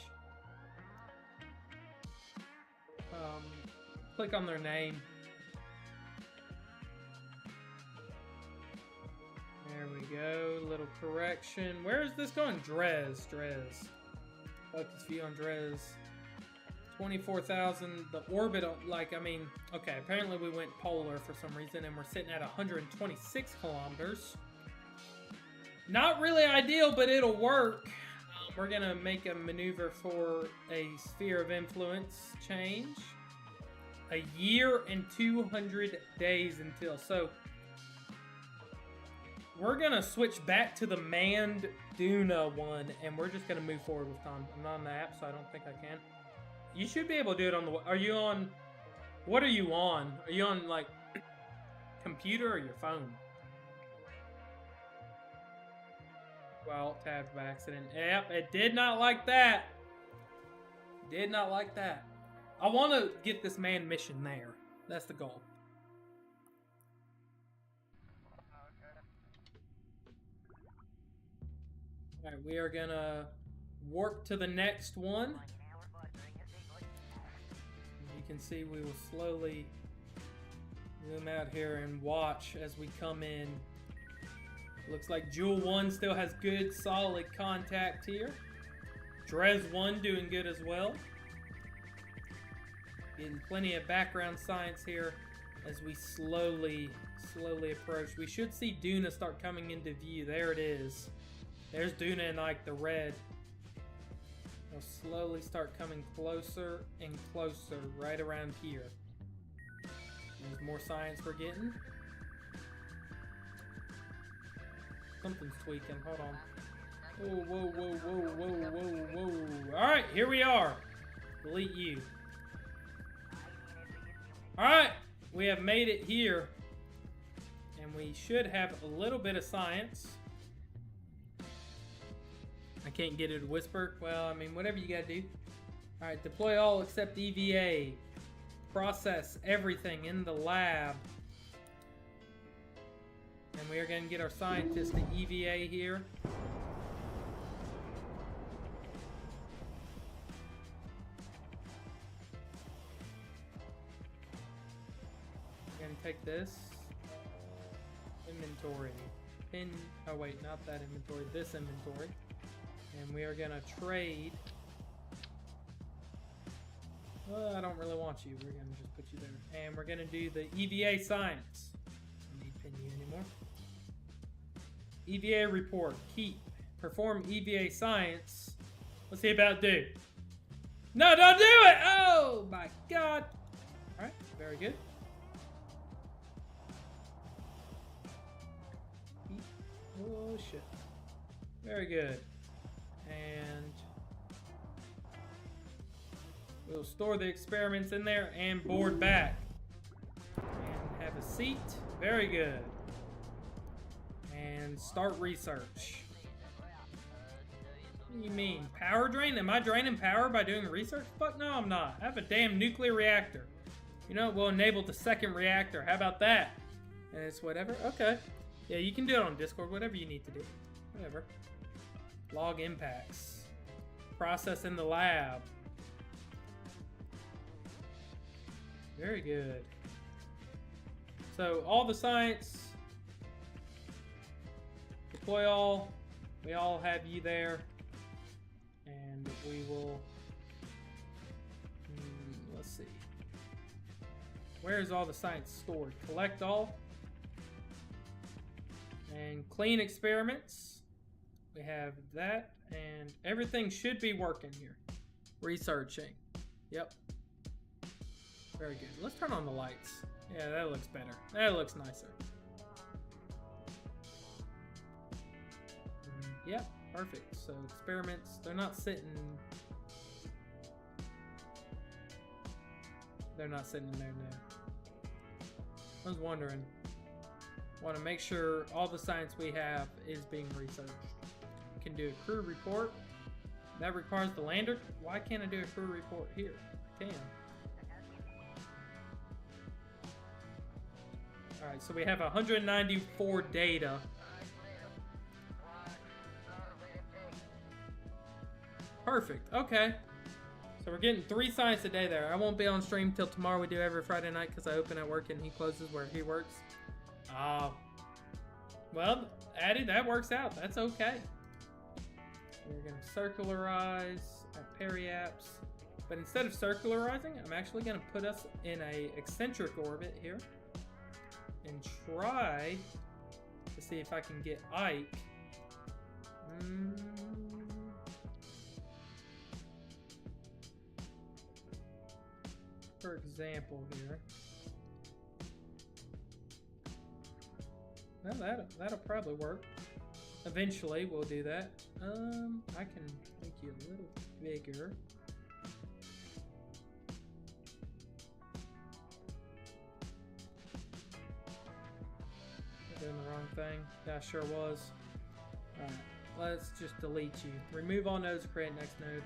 Click on their name. There we go. Little correction. Where is this going? Drez. Focus view on Drez. 24,000. The orbit, like, I mean, okay, apparently we went polar for some reason, and we're sitting at 126 kilometers. Not really ideal, but it'll work. We're going to make a maneuver for a sphere of influence change. A year and 200 days until. So, we're going to switch back to the manned Duna one, and we're just going to move forward with time. I'm not on the app, so I don't think I can. You should be able to do it on the... Are you on... What are you on? Are you on, like, computer or your phone? Well, tabbed by accident. Yep, it did not like that. Did not like that. I want to get this manned mission there. That's the goal. Alright, we are going to warp to the next one. As you can see, we will slowly zoom out here and watch as we come in. Looks like Jewel 1 still has good, solid contact here. Drez 1 doing good as well. Getting plenty of background science here as we slowly approach. We should see Duna start coming into view. There it is. There's Duna in like the red. They'll slowly start coming closer and closer right around here. There's more science we're getting. Something's tweaking. Hold on. Whoa. Alright, here we are. Delete you. Alright, we have made it here. And we should have a little bit of science. I can't get it to whisper. Well, I mean, whatever you gotta do. Alright, deploy all except EVA. Process everything in the lab. And we are going to get our scientist to EVA here. this inventory. Oh wait, not that inventory, this inventory. And we are gonna trade. Well, I don't really want you. We're gonna just put you there. And we're gonna do the EVA science. I don't need pin you anymore. EVA report. Keep. Perform EVA science. What's he about to do? No, don't do it! Oh my god! Alright, very good. Oh shit. Very good. And we'll store the experiments in there and board back. And have a seat. Very good. And start research. What do you mean? Power drain? Am I draining power by doing research? Fuck no, I'm not. I have a damn nuclear reactor. You know, we'll enable the second reactor. How about that? And it's whatever? Okay. Yeah, you can do it on Discord. Whatever you need to do. Whatever. Log impacts. Process in the lab. Very good. So, all the science. Deploy all. We all have you there. And we will... let's see. Where is all the science stored? Collect all. And clean experiments. We have that. And everything should be working here. Researching. Yep. Very good. Let's turn on the lights. Yeah, that looks better. That looks nicer. Yep, perfect. So experiments, they're not sitting... They're not sitting in there now. I was wondering. Want to make sure all the science we have is being researched. Can do a crew report. That requires the lander. Why can't I do a crew report here? I can. Alright, so we have 194 data. Perfect. Okay. So we're getting 3 science a day there. I won't be on stream till tomorrow. We do every Friday night because I open at work and he closes where he works. Well, Addy, that works out. That's okay. We're going to circularize our periapse. But instead of circularizing, I'm actually going to put us in a eccentric orbit here. And try to see if I can get Ike. For example here. Well, that'll probably work. Eventually, we'll do that. I can make you a little bigger. I'm doing the wrong thing. Yeah, I sure was. Alright, let's just delete you. Remove all nodes, create next node.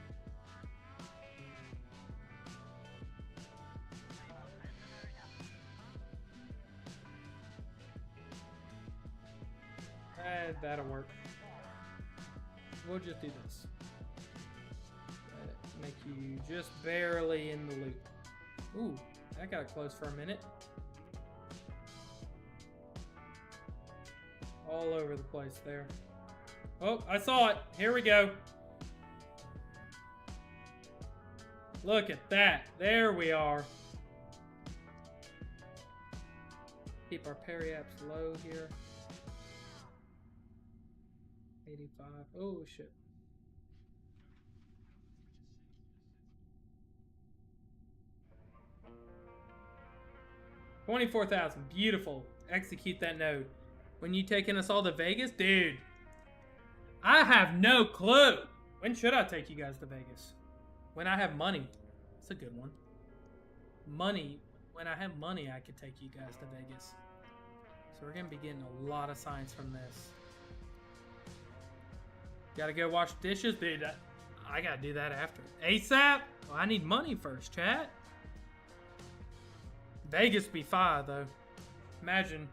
That'll work. We'll just do this. Make you just barely in the loop. Ooh, that got close for a minute. All over the place there. Oh, I saw it. Here we go. Look at that. There we are. Keep our periapse low here. 85. Oh, shit. $24,000. Beautiful. Execute that node. When you taking us all to Vegas? Dude. I have no clue. When should I take you guys to Vegas? When I have money. That's a good one. Money. When I have money, I could take you guys to Vegas. So we're going to be getting a lot of science from this. Gotta go wash dishes? Dude, I gotta do that after. ASAP? Well, I need money first, chat. Vegas be fire, though. Imagine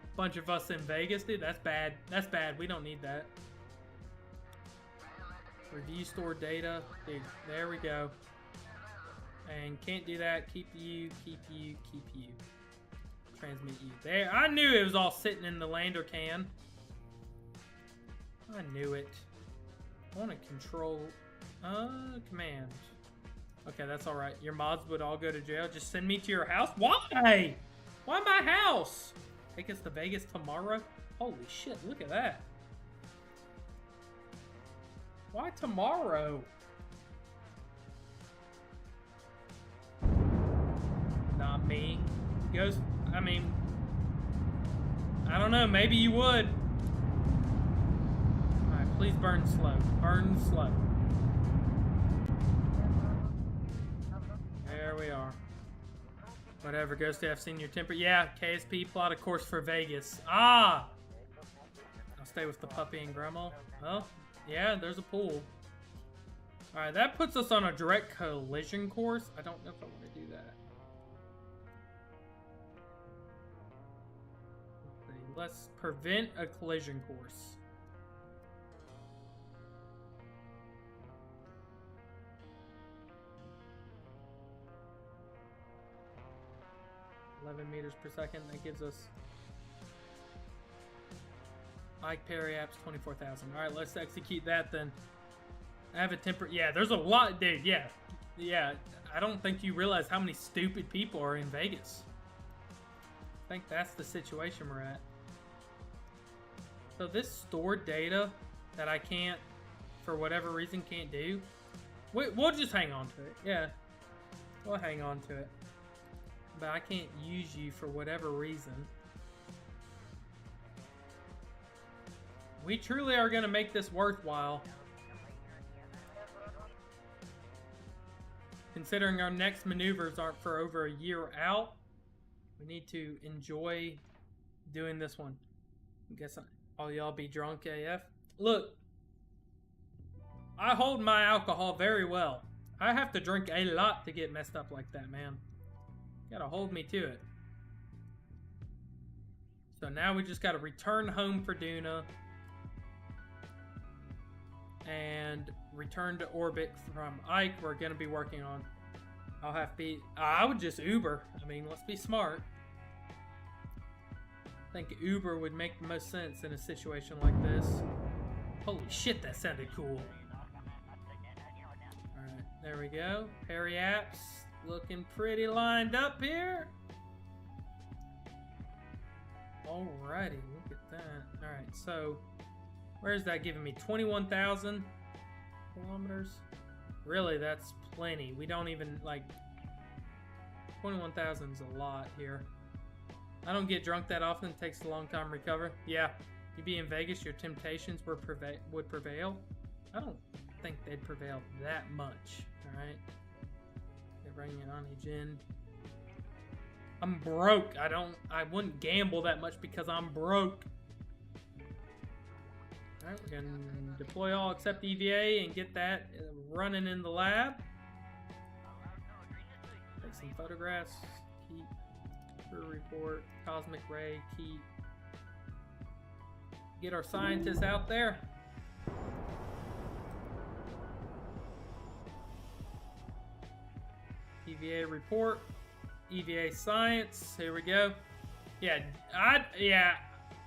a bunch of us in Vegas. Dude, that's bad. That's bad. We don't need that. Review store data. Dude, there we go. And can't do that. Keep you, keep you, keep you. transmit you. There, I knew it was all sitting in the lander can. I knew it. I want to control, command. Okay, that's all right. Your mods would all go to jail. Just send me to your house. Why? Why my house? Take us to Vegas tomorrow? Holy shit! Look at that. Why tomorrow? Not me. Ghost, I mean, I don't know, maybe you would. Alright, please burn slow. Burn slow. There we are. Whatever, Ghosty, I've seen your temper. Yeah, KSP plot a course for Vegas. Ah! I'll stay with the puppy and grandma. Well, yeah, there's a pool. Alright, that puts us on a direct collision course. I don't know if I want to do that. Let's prevent a collision course. meters per second. That gives us Ike Perry apps 24,000. All right, let's execute that then. I have a temper. Yeah, there's a lot, dude. Yeah. I don't think you realize how many stupid people are in Vegas. I think that's the situation we're at. So this stored data that I can't, for whatever reason, can't do, we'll just hang on to it. Yeah, we'll hang on to it. But I can't use you for whatever reason. We truly are going to make this worthwhile. Considering our next maneuvers aren't for over a year out, we need to enjoy doing this one. I guess all y'all be drunk AF. Look, I hold my alcohol very well. I have to drink a lot to get messed up like that, man. Gotta hold me to it. So now we just gotta return home for Duna and return to orbit from Ike. We're gonna be working on. I'll have to be. I would just Uber. I mean, let's be smart. I think Uber would make the most sense in a situation like this. Holy shit, that sounded cool. Alright, there we go. Perry apps looking pretty lined up here. Alrighty, look at that. Alright, so where's that giving me? 21,000 kilometers? Really, that's plenty. We don't even, like, 21,000 is a lot here. I don't get drunk that often. It takes a long time to recover. Yeah, you be in Vegas, your temptations would prevail. I don't think they'd prevail that much. Alright. They're bringing it on Jin. I'm broke. I wouldn't gamble that much because I'm broke. Alright, we're gonna deploy all except EVA and get that running in the lab. Take some photographs. Keep. Report, cosmic ray, keep. Get our scientists out there. EVA report, EVA science. Here we go. Yeah,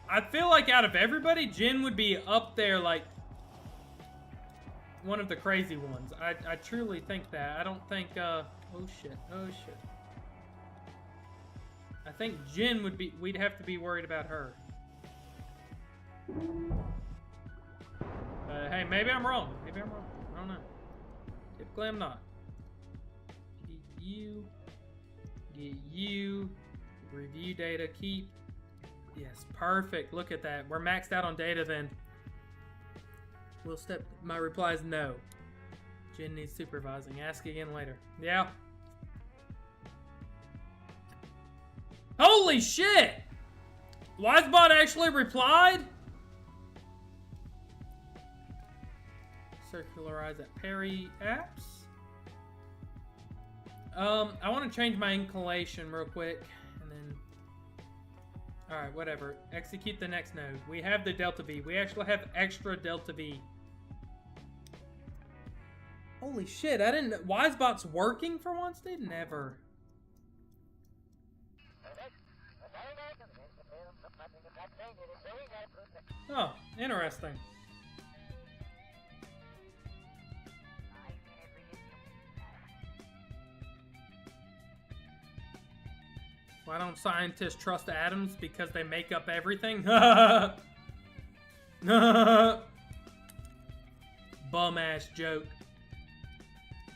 I feel like out of everybody, Jin would be up there like one of the crazy ones. I truly think that. I don't think. Oh shit. I think Jin would be, we'd have to be worried about her. Hey, maybe I'm wrong. I don't know. Typically I'm not. Get you, review data, keep. Yes, perfect. Look at that. We're maxed out on data then. My reply is no. Jin needs supervising. Ask again later. Yeah. Holy shit! Wisebot actually replied? Circularize at Perry apps. I want to change my inclination real quick. And then... Alright, whatever. Execute the next node. We have the Delta V. We actually have extra Delta V. Holy shit, I didn't... Wisebot's working for once? They never... Oh, interesting. Why don't scientists trust atoms? Because they make up everything? Bum ass joke.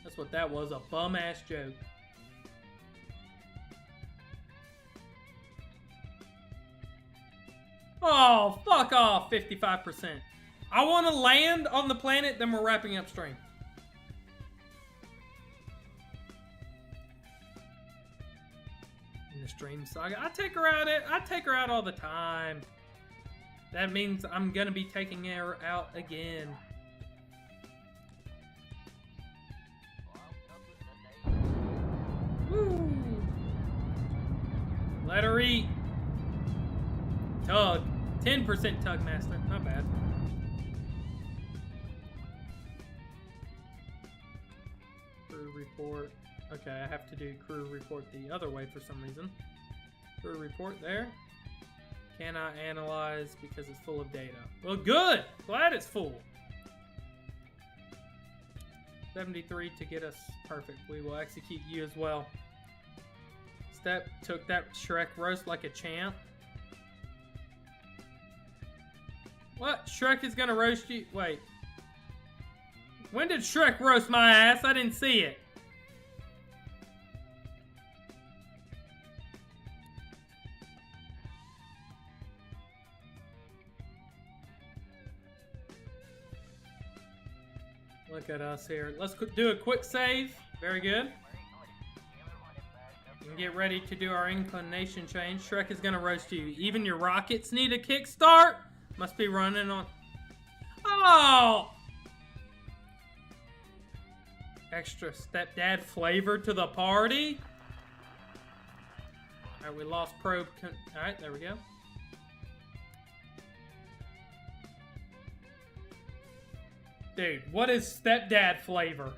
That's what that was, a bum ass joke. Oh, fuck off, 55%. I want to land on the planet, then we're wrapping up stream. In the stream saga, I take her out all the time. That means I'm gonna be taking her out again. Woo! Let her eat. Tug. 10% Tug Master. Not bad. Crew report. Okay, I have to do crew report the other way for some reason. Crew report there. Cannot analyze because it's full of data. Well, good! Glad it's full. 73 to get us perfect. We will execute you as well. Step took that Shrek roast like a champ. What? Shrek is gonna roast you? Wait. When did Shrek roast my ass? I didn't see it. Look at us here. Let's do a quick save. Very good. And get ready to do our inclination change. Shrek is gonna roast you. Even your rockets need a kickstart. Must be running on. Oh! Extra stepdad flavor to the party. Alright, we lost probe. Alright, there we go. Dude, what is stepdad flavor?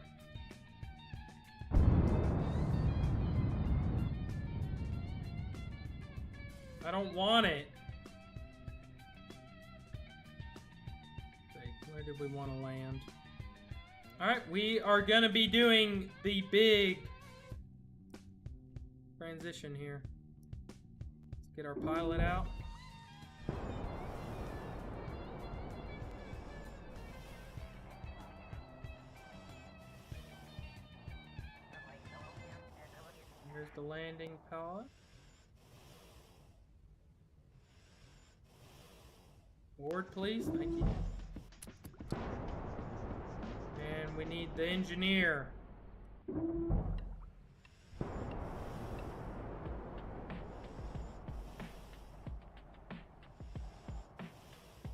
I don't want it. Where did we want to land? Alright, we are going to be doing the big transition here. Let's get our pilot out. Here's the landing pod. Board, please. Thank you. And we need the engineer.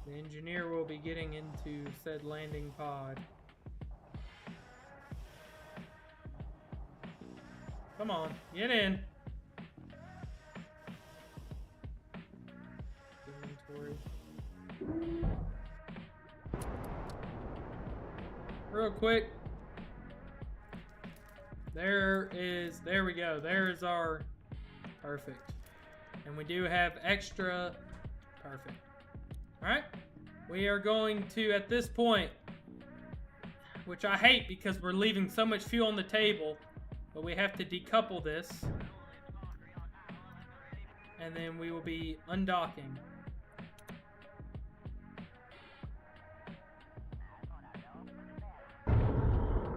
The engineer will be getting into said landing pod. Come on, get in. Inventory. Real quick. There we go. There's our perfect. And we do have extra perfect. Alright. We are going to, at this point, which I hate because we're leaving so much fuel on the table, but we have to decouple this. And then we will be undocking.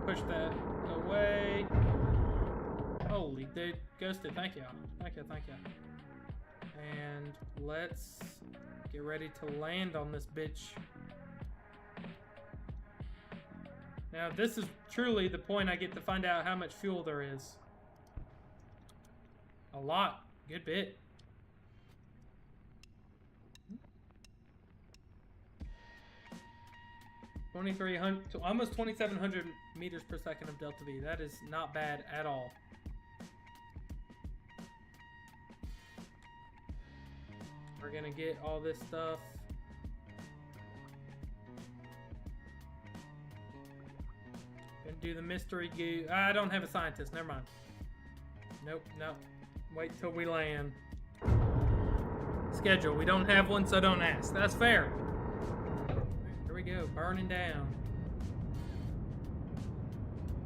Push that away. Holy dude. Ghosted. Thank you. Thank you. Thank you. And let's get ready to land on this bitch. Now, this is truly the point I get to find out how much fuel there is. A lot. Good bit. Almost 2,700 meters per second of delta V. That is not bad at all. We're gonna get all this stuff. Gonna do the mystery goo. I don't have a scientist. Never mind. Nope. Nope. Wait till we land. schedule. We don't have one, so don't ask. That's fair. Here we go, burning down.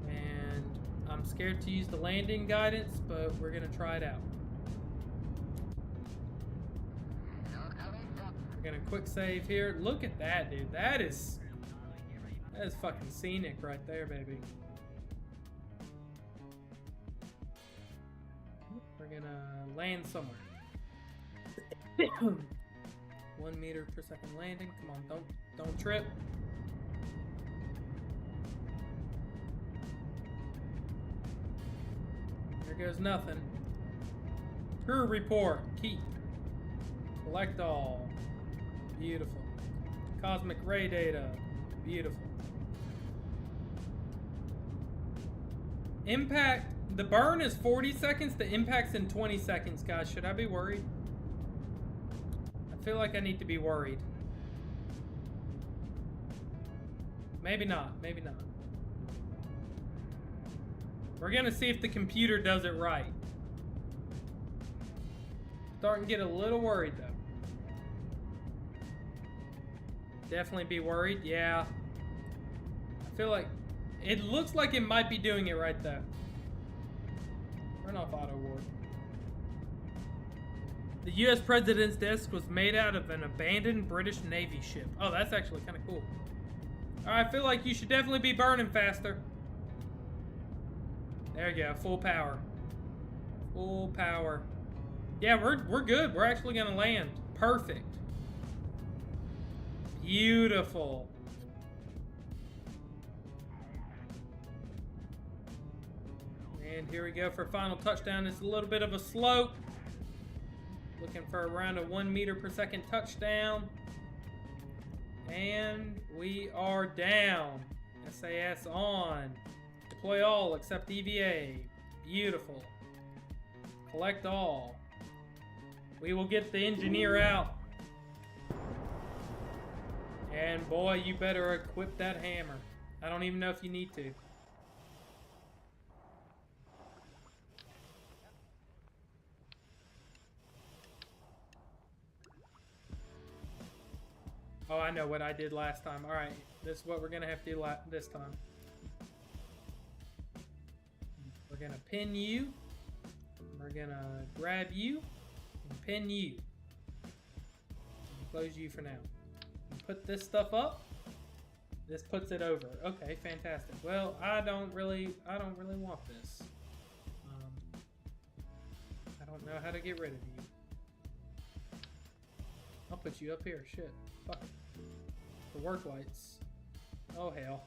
And I'm scared to use the landing guidance, but we're gonna try it out. We're gonna quick save here. Look at that, dude. That is fucking scenic right there, baby. We're gonna land somewhere. 1 meter per second landing. Come on, don't trip. There goes nothing. Crew report. Keep. Collect all. Beautiful. Cosmic ray data. Beautiful. Impact. The burn is 40 seconds. The impact's in 20 seconds, guys. Should I be worried? I feel like I need to be worried. Maybe not. Maybe not. We're gonna see if the computer does it right. Starting to get a little worried though. Definitely be worried. Yeah. I feel like it looks like it might be doing it right though. Turn off auto warp. The US President's desk was made out of an abandoned British Navy ship. Oh, that's actually kind of cool. Alright, I feel like you should definitely be burning faster. There you go, full power. Full power. Yeah, we're good. We're actually gonna land. Perfect. Beautiful. And here we go for final touchdown. It's a little bit of a slope. Looking for around a 1 meter per second touchdown. And we are down. SAS on. Deploy all except EVA. Beautiful. Collect all. We will get the engineer out. And boy, you better equip that hammer. I don't even know if you need to. Oh, I know what I did last time. Alright, this is what we're going to have to do this time. We're going to pin you. We're going to grab you and pin you. And close you for now. And put this stuff up. This puts it over. Okay, fantastic. Well, I don't really want this. I don't know how to get rid of you. I'll put you up here. Shit. Fuck it. The work lights. Oh hell.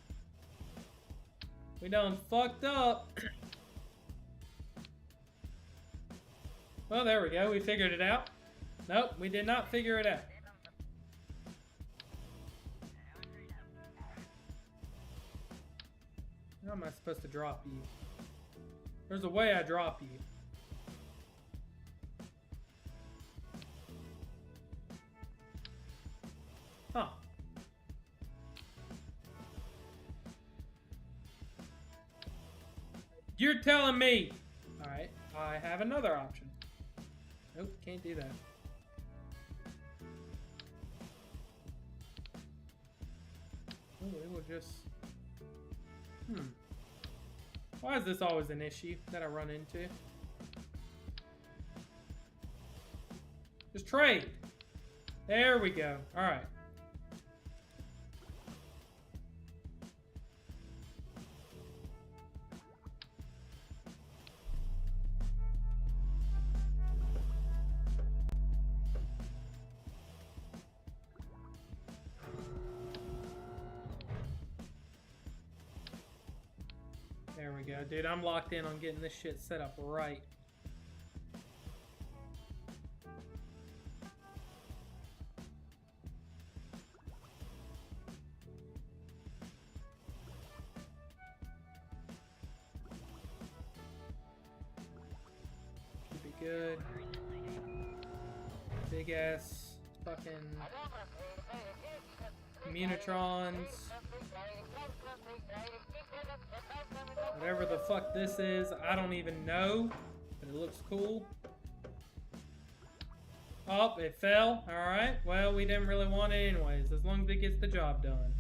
We done fucked up. Well, there we go. We figured it out. Nope, we did not figure it out. How am I supposed to drop you? There's a way I drop you. Huh. You're telling me. Alright, I have another option. Nope, can't do that. Oh, it will just... Why is this always an issue that I run into? Just trade. There we go. Alright. There we go. Dude, I'm locked in on getting this shit set up right. Should be good. Big ass fucking Munitrons. Whatever the fuck this is, I don't even know, but it looks cool. Oh, it fell. Alright. Well, we didn't really want it anyways, as long as it gets the job done.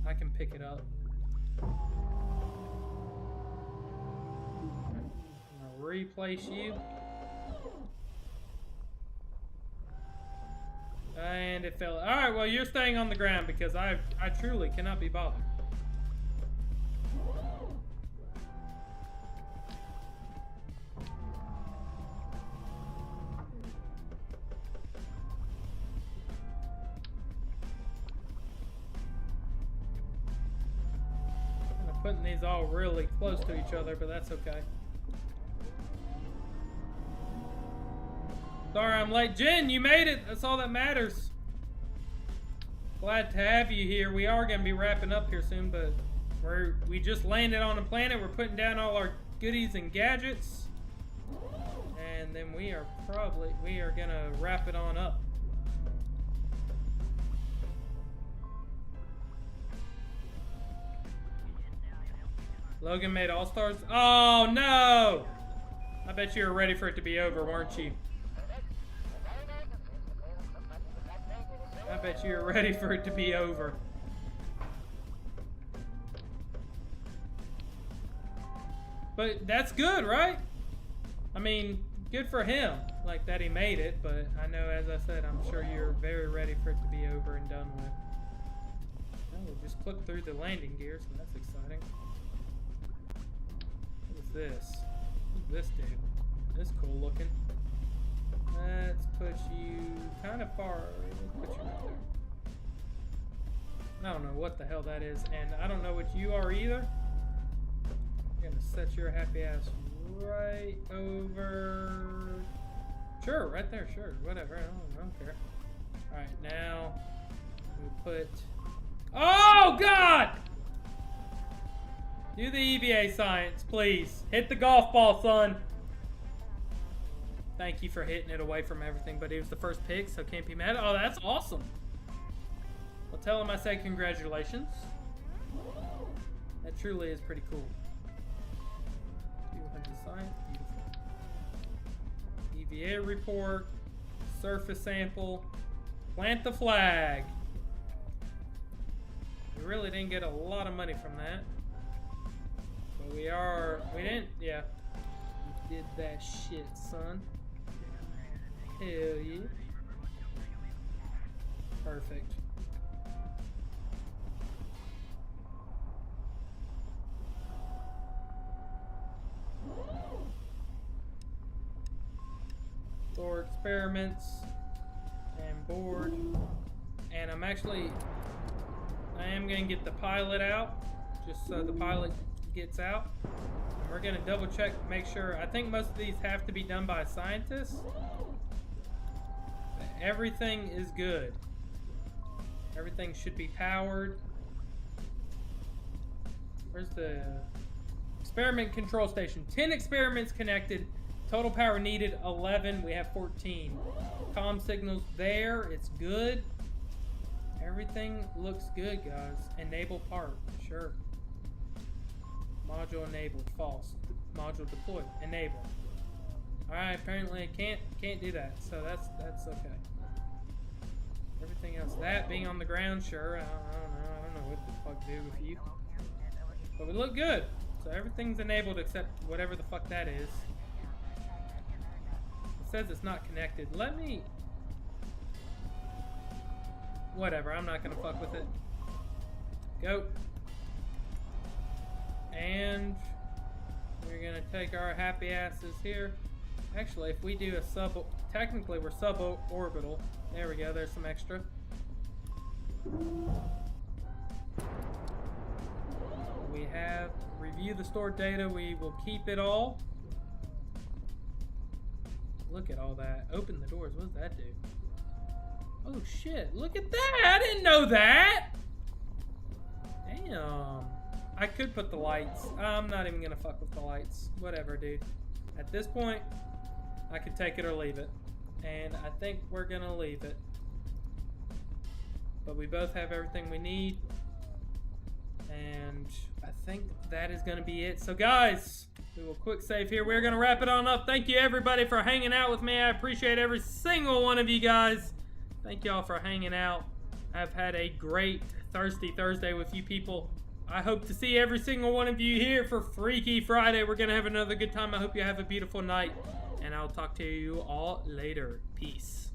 I can pick it up. I'm gonna replace you. And it fell. Alright, well, you're staying on the ground because I truly cannot be bothered. I'm putting these all really close to each other, but that's okay. Sorry I'm late. Jen, you made it. That's all that matters. Glad to have you here. We are going to be wrapping up here soon, but we just landed on a planet. We're putting down all our goodies and gadgets. And then we are going to wrap it on up. Logan made All-Stars. Oh, no! I bet you were ready for it to be over, weren't you? I bet you were ready for it to be over. But that's good, right? I mean, good for him, like that he made it, but I know, as I said, I'm sure you're very ready for it to be over and done with. Oh, just click through the landing gear, so that's exciting. What is this? What does this do? This is cool looking. Let's put you kind of far. Let's put you right there. I don't know what the hell that is, and I don't know what you are either. I'm gonna set your happy ass right over. Sure, right there. Sure, whatever. I don't care. All right, now we put. Oh God! Do the EVA science, please. Hit the golf ball, son. Thank you for hitting it away from everything, but it was the first pick, so can't be mad. Oh, that's awesome. Well, tell him I said congratulations. That truly is pretty cool. 200 science, beautiful. EVA report, surface sample, plant the flag. We really didn't get a lot of money from that. But we didn't, yeah. We did that shit, son. Hell yeah. Perfect. Store experiments and board. And I am going to get the pilot out, just so the pilot gets out. And we're going to double check, make sure. I think most of these have to be done by scientists. Everything is good. Everything should be powered. Where's the experiment control station? 10 experiments connected. Total power needed 11. We have 14. Comm signals there. It's good. Everything looks good, guys. Enable part. Sure. Module enabled. False. Module deployed. Enable. Alright, apparently it can't do that. So that's okay. Everything else. That being on the ground, sure. I don't know what the fuck to do with you. But we look good. So everything's enabled except whatever the fuck that is. It says it's not connected. Let me... Whatever, I'm not gonna fuck with it. Go. And we're gonna take our happy asses here. Actually, if we do a technically we're suborbital. There we go, there's some extra. We have review the stored data. We will keep it all. Look at all that. Open the doors. What does that do? Oh shit, look at that! I didn't know that! Damn. I could put the lights. I'm not even gonna fuck with the lights. Whatever, dude. At this point, I could take it or leave it. And I think we're gonna leave it. But we both have everything we need. And I think that is going to be it. So, guys, we will quick save here. We're going to wrap it on up. Thank you, everybody, for hanging out with me. I appreciate every single one of you guys. Thank y'all for hanging out. I've had a great Thirsty Thursday with you people. I hope to see every single one of you here for Freaky Friday. We're going to have another good time. I hope you have a beautiful night. And I'll talk to you all later. Peace.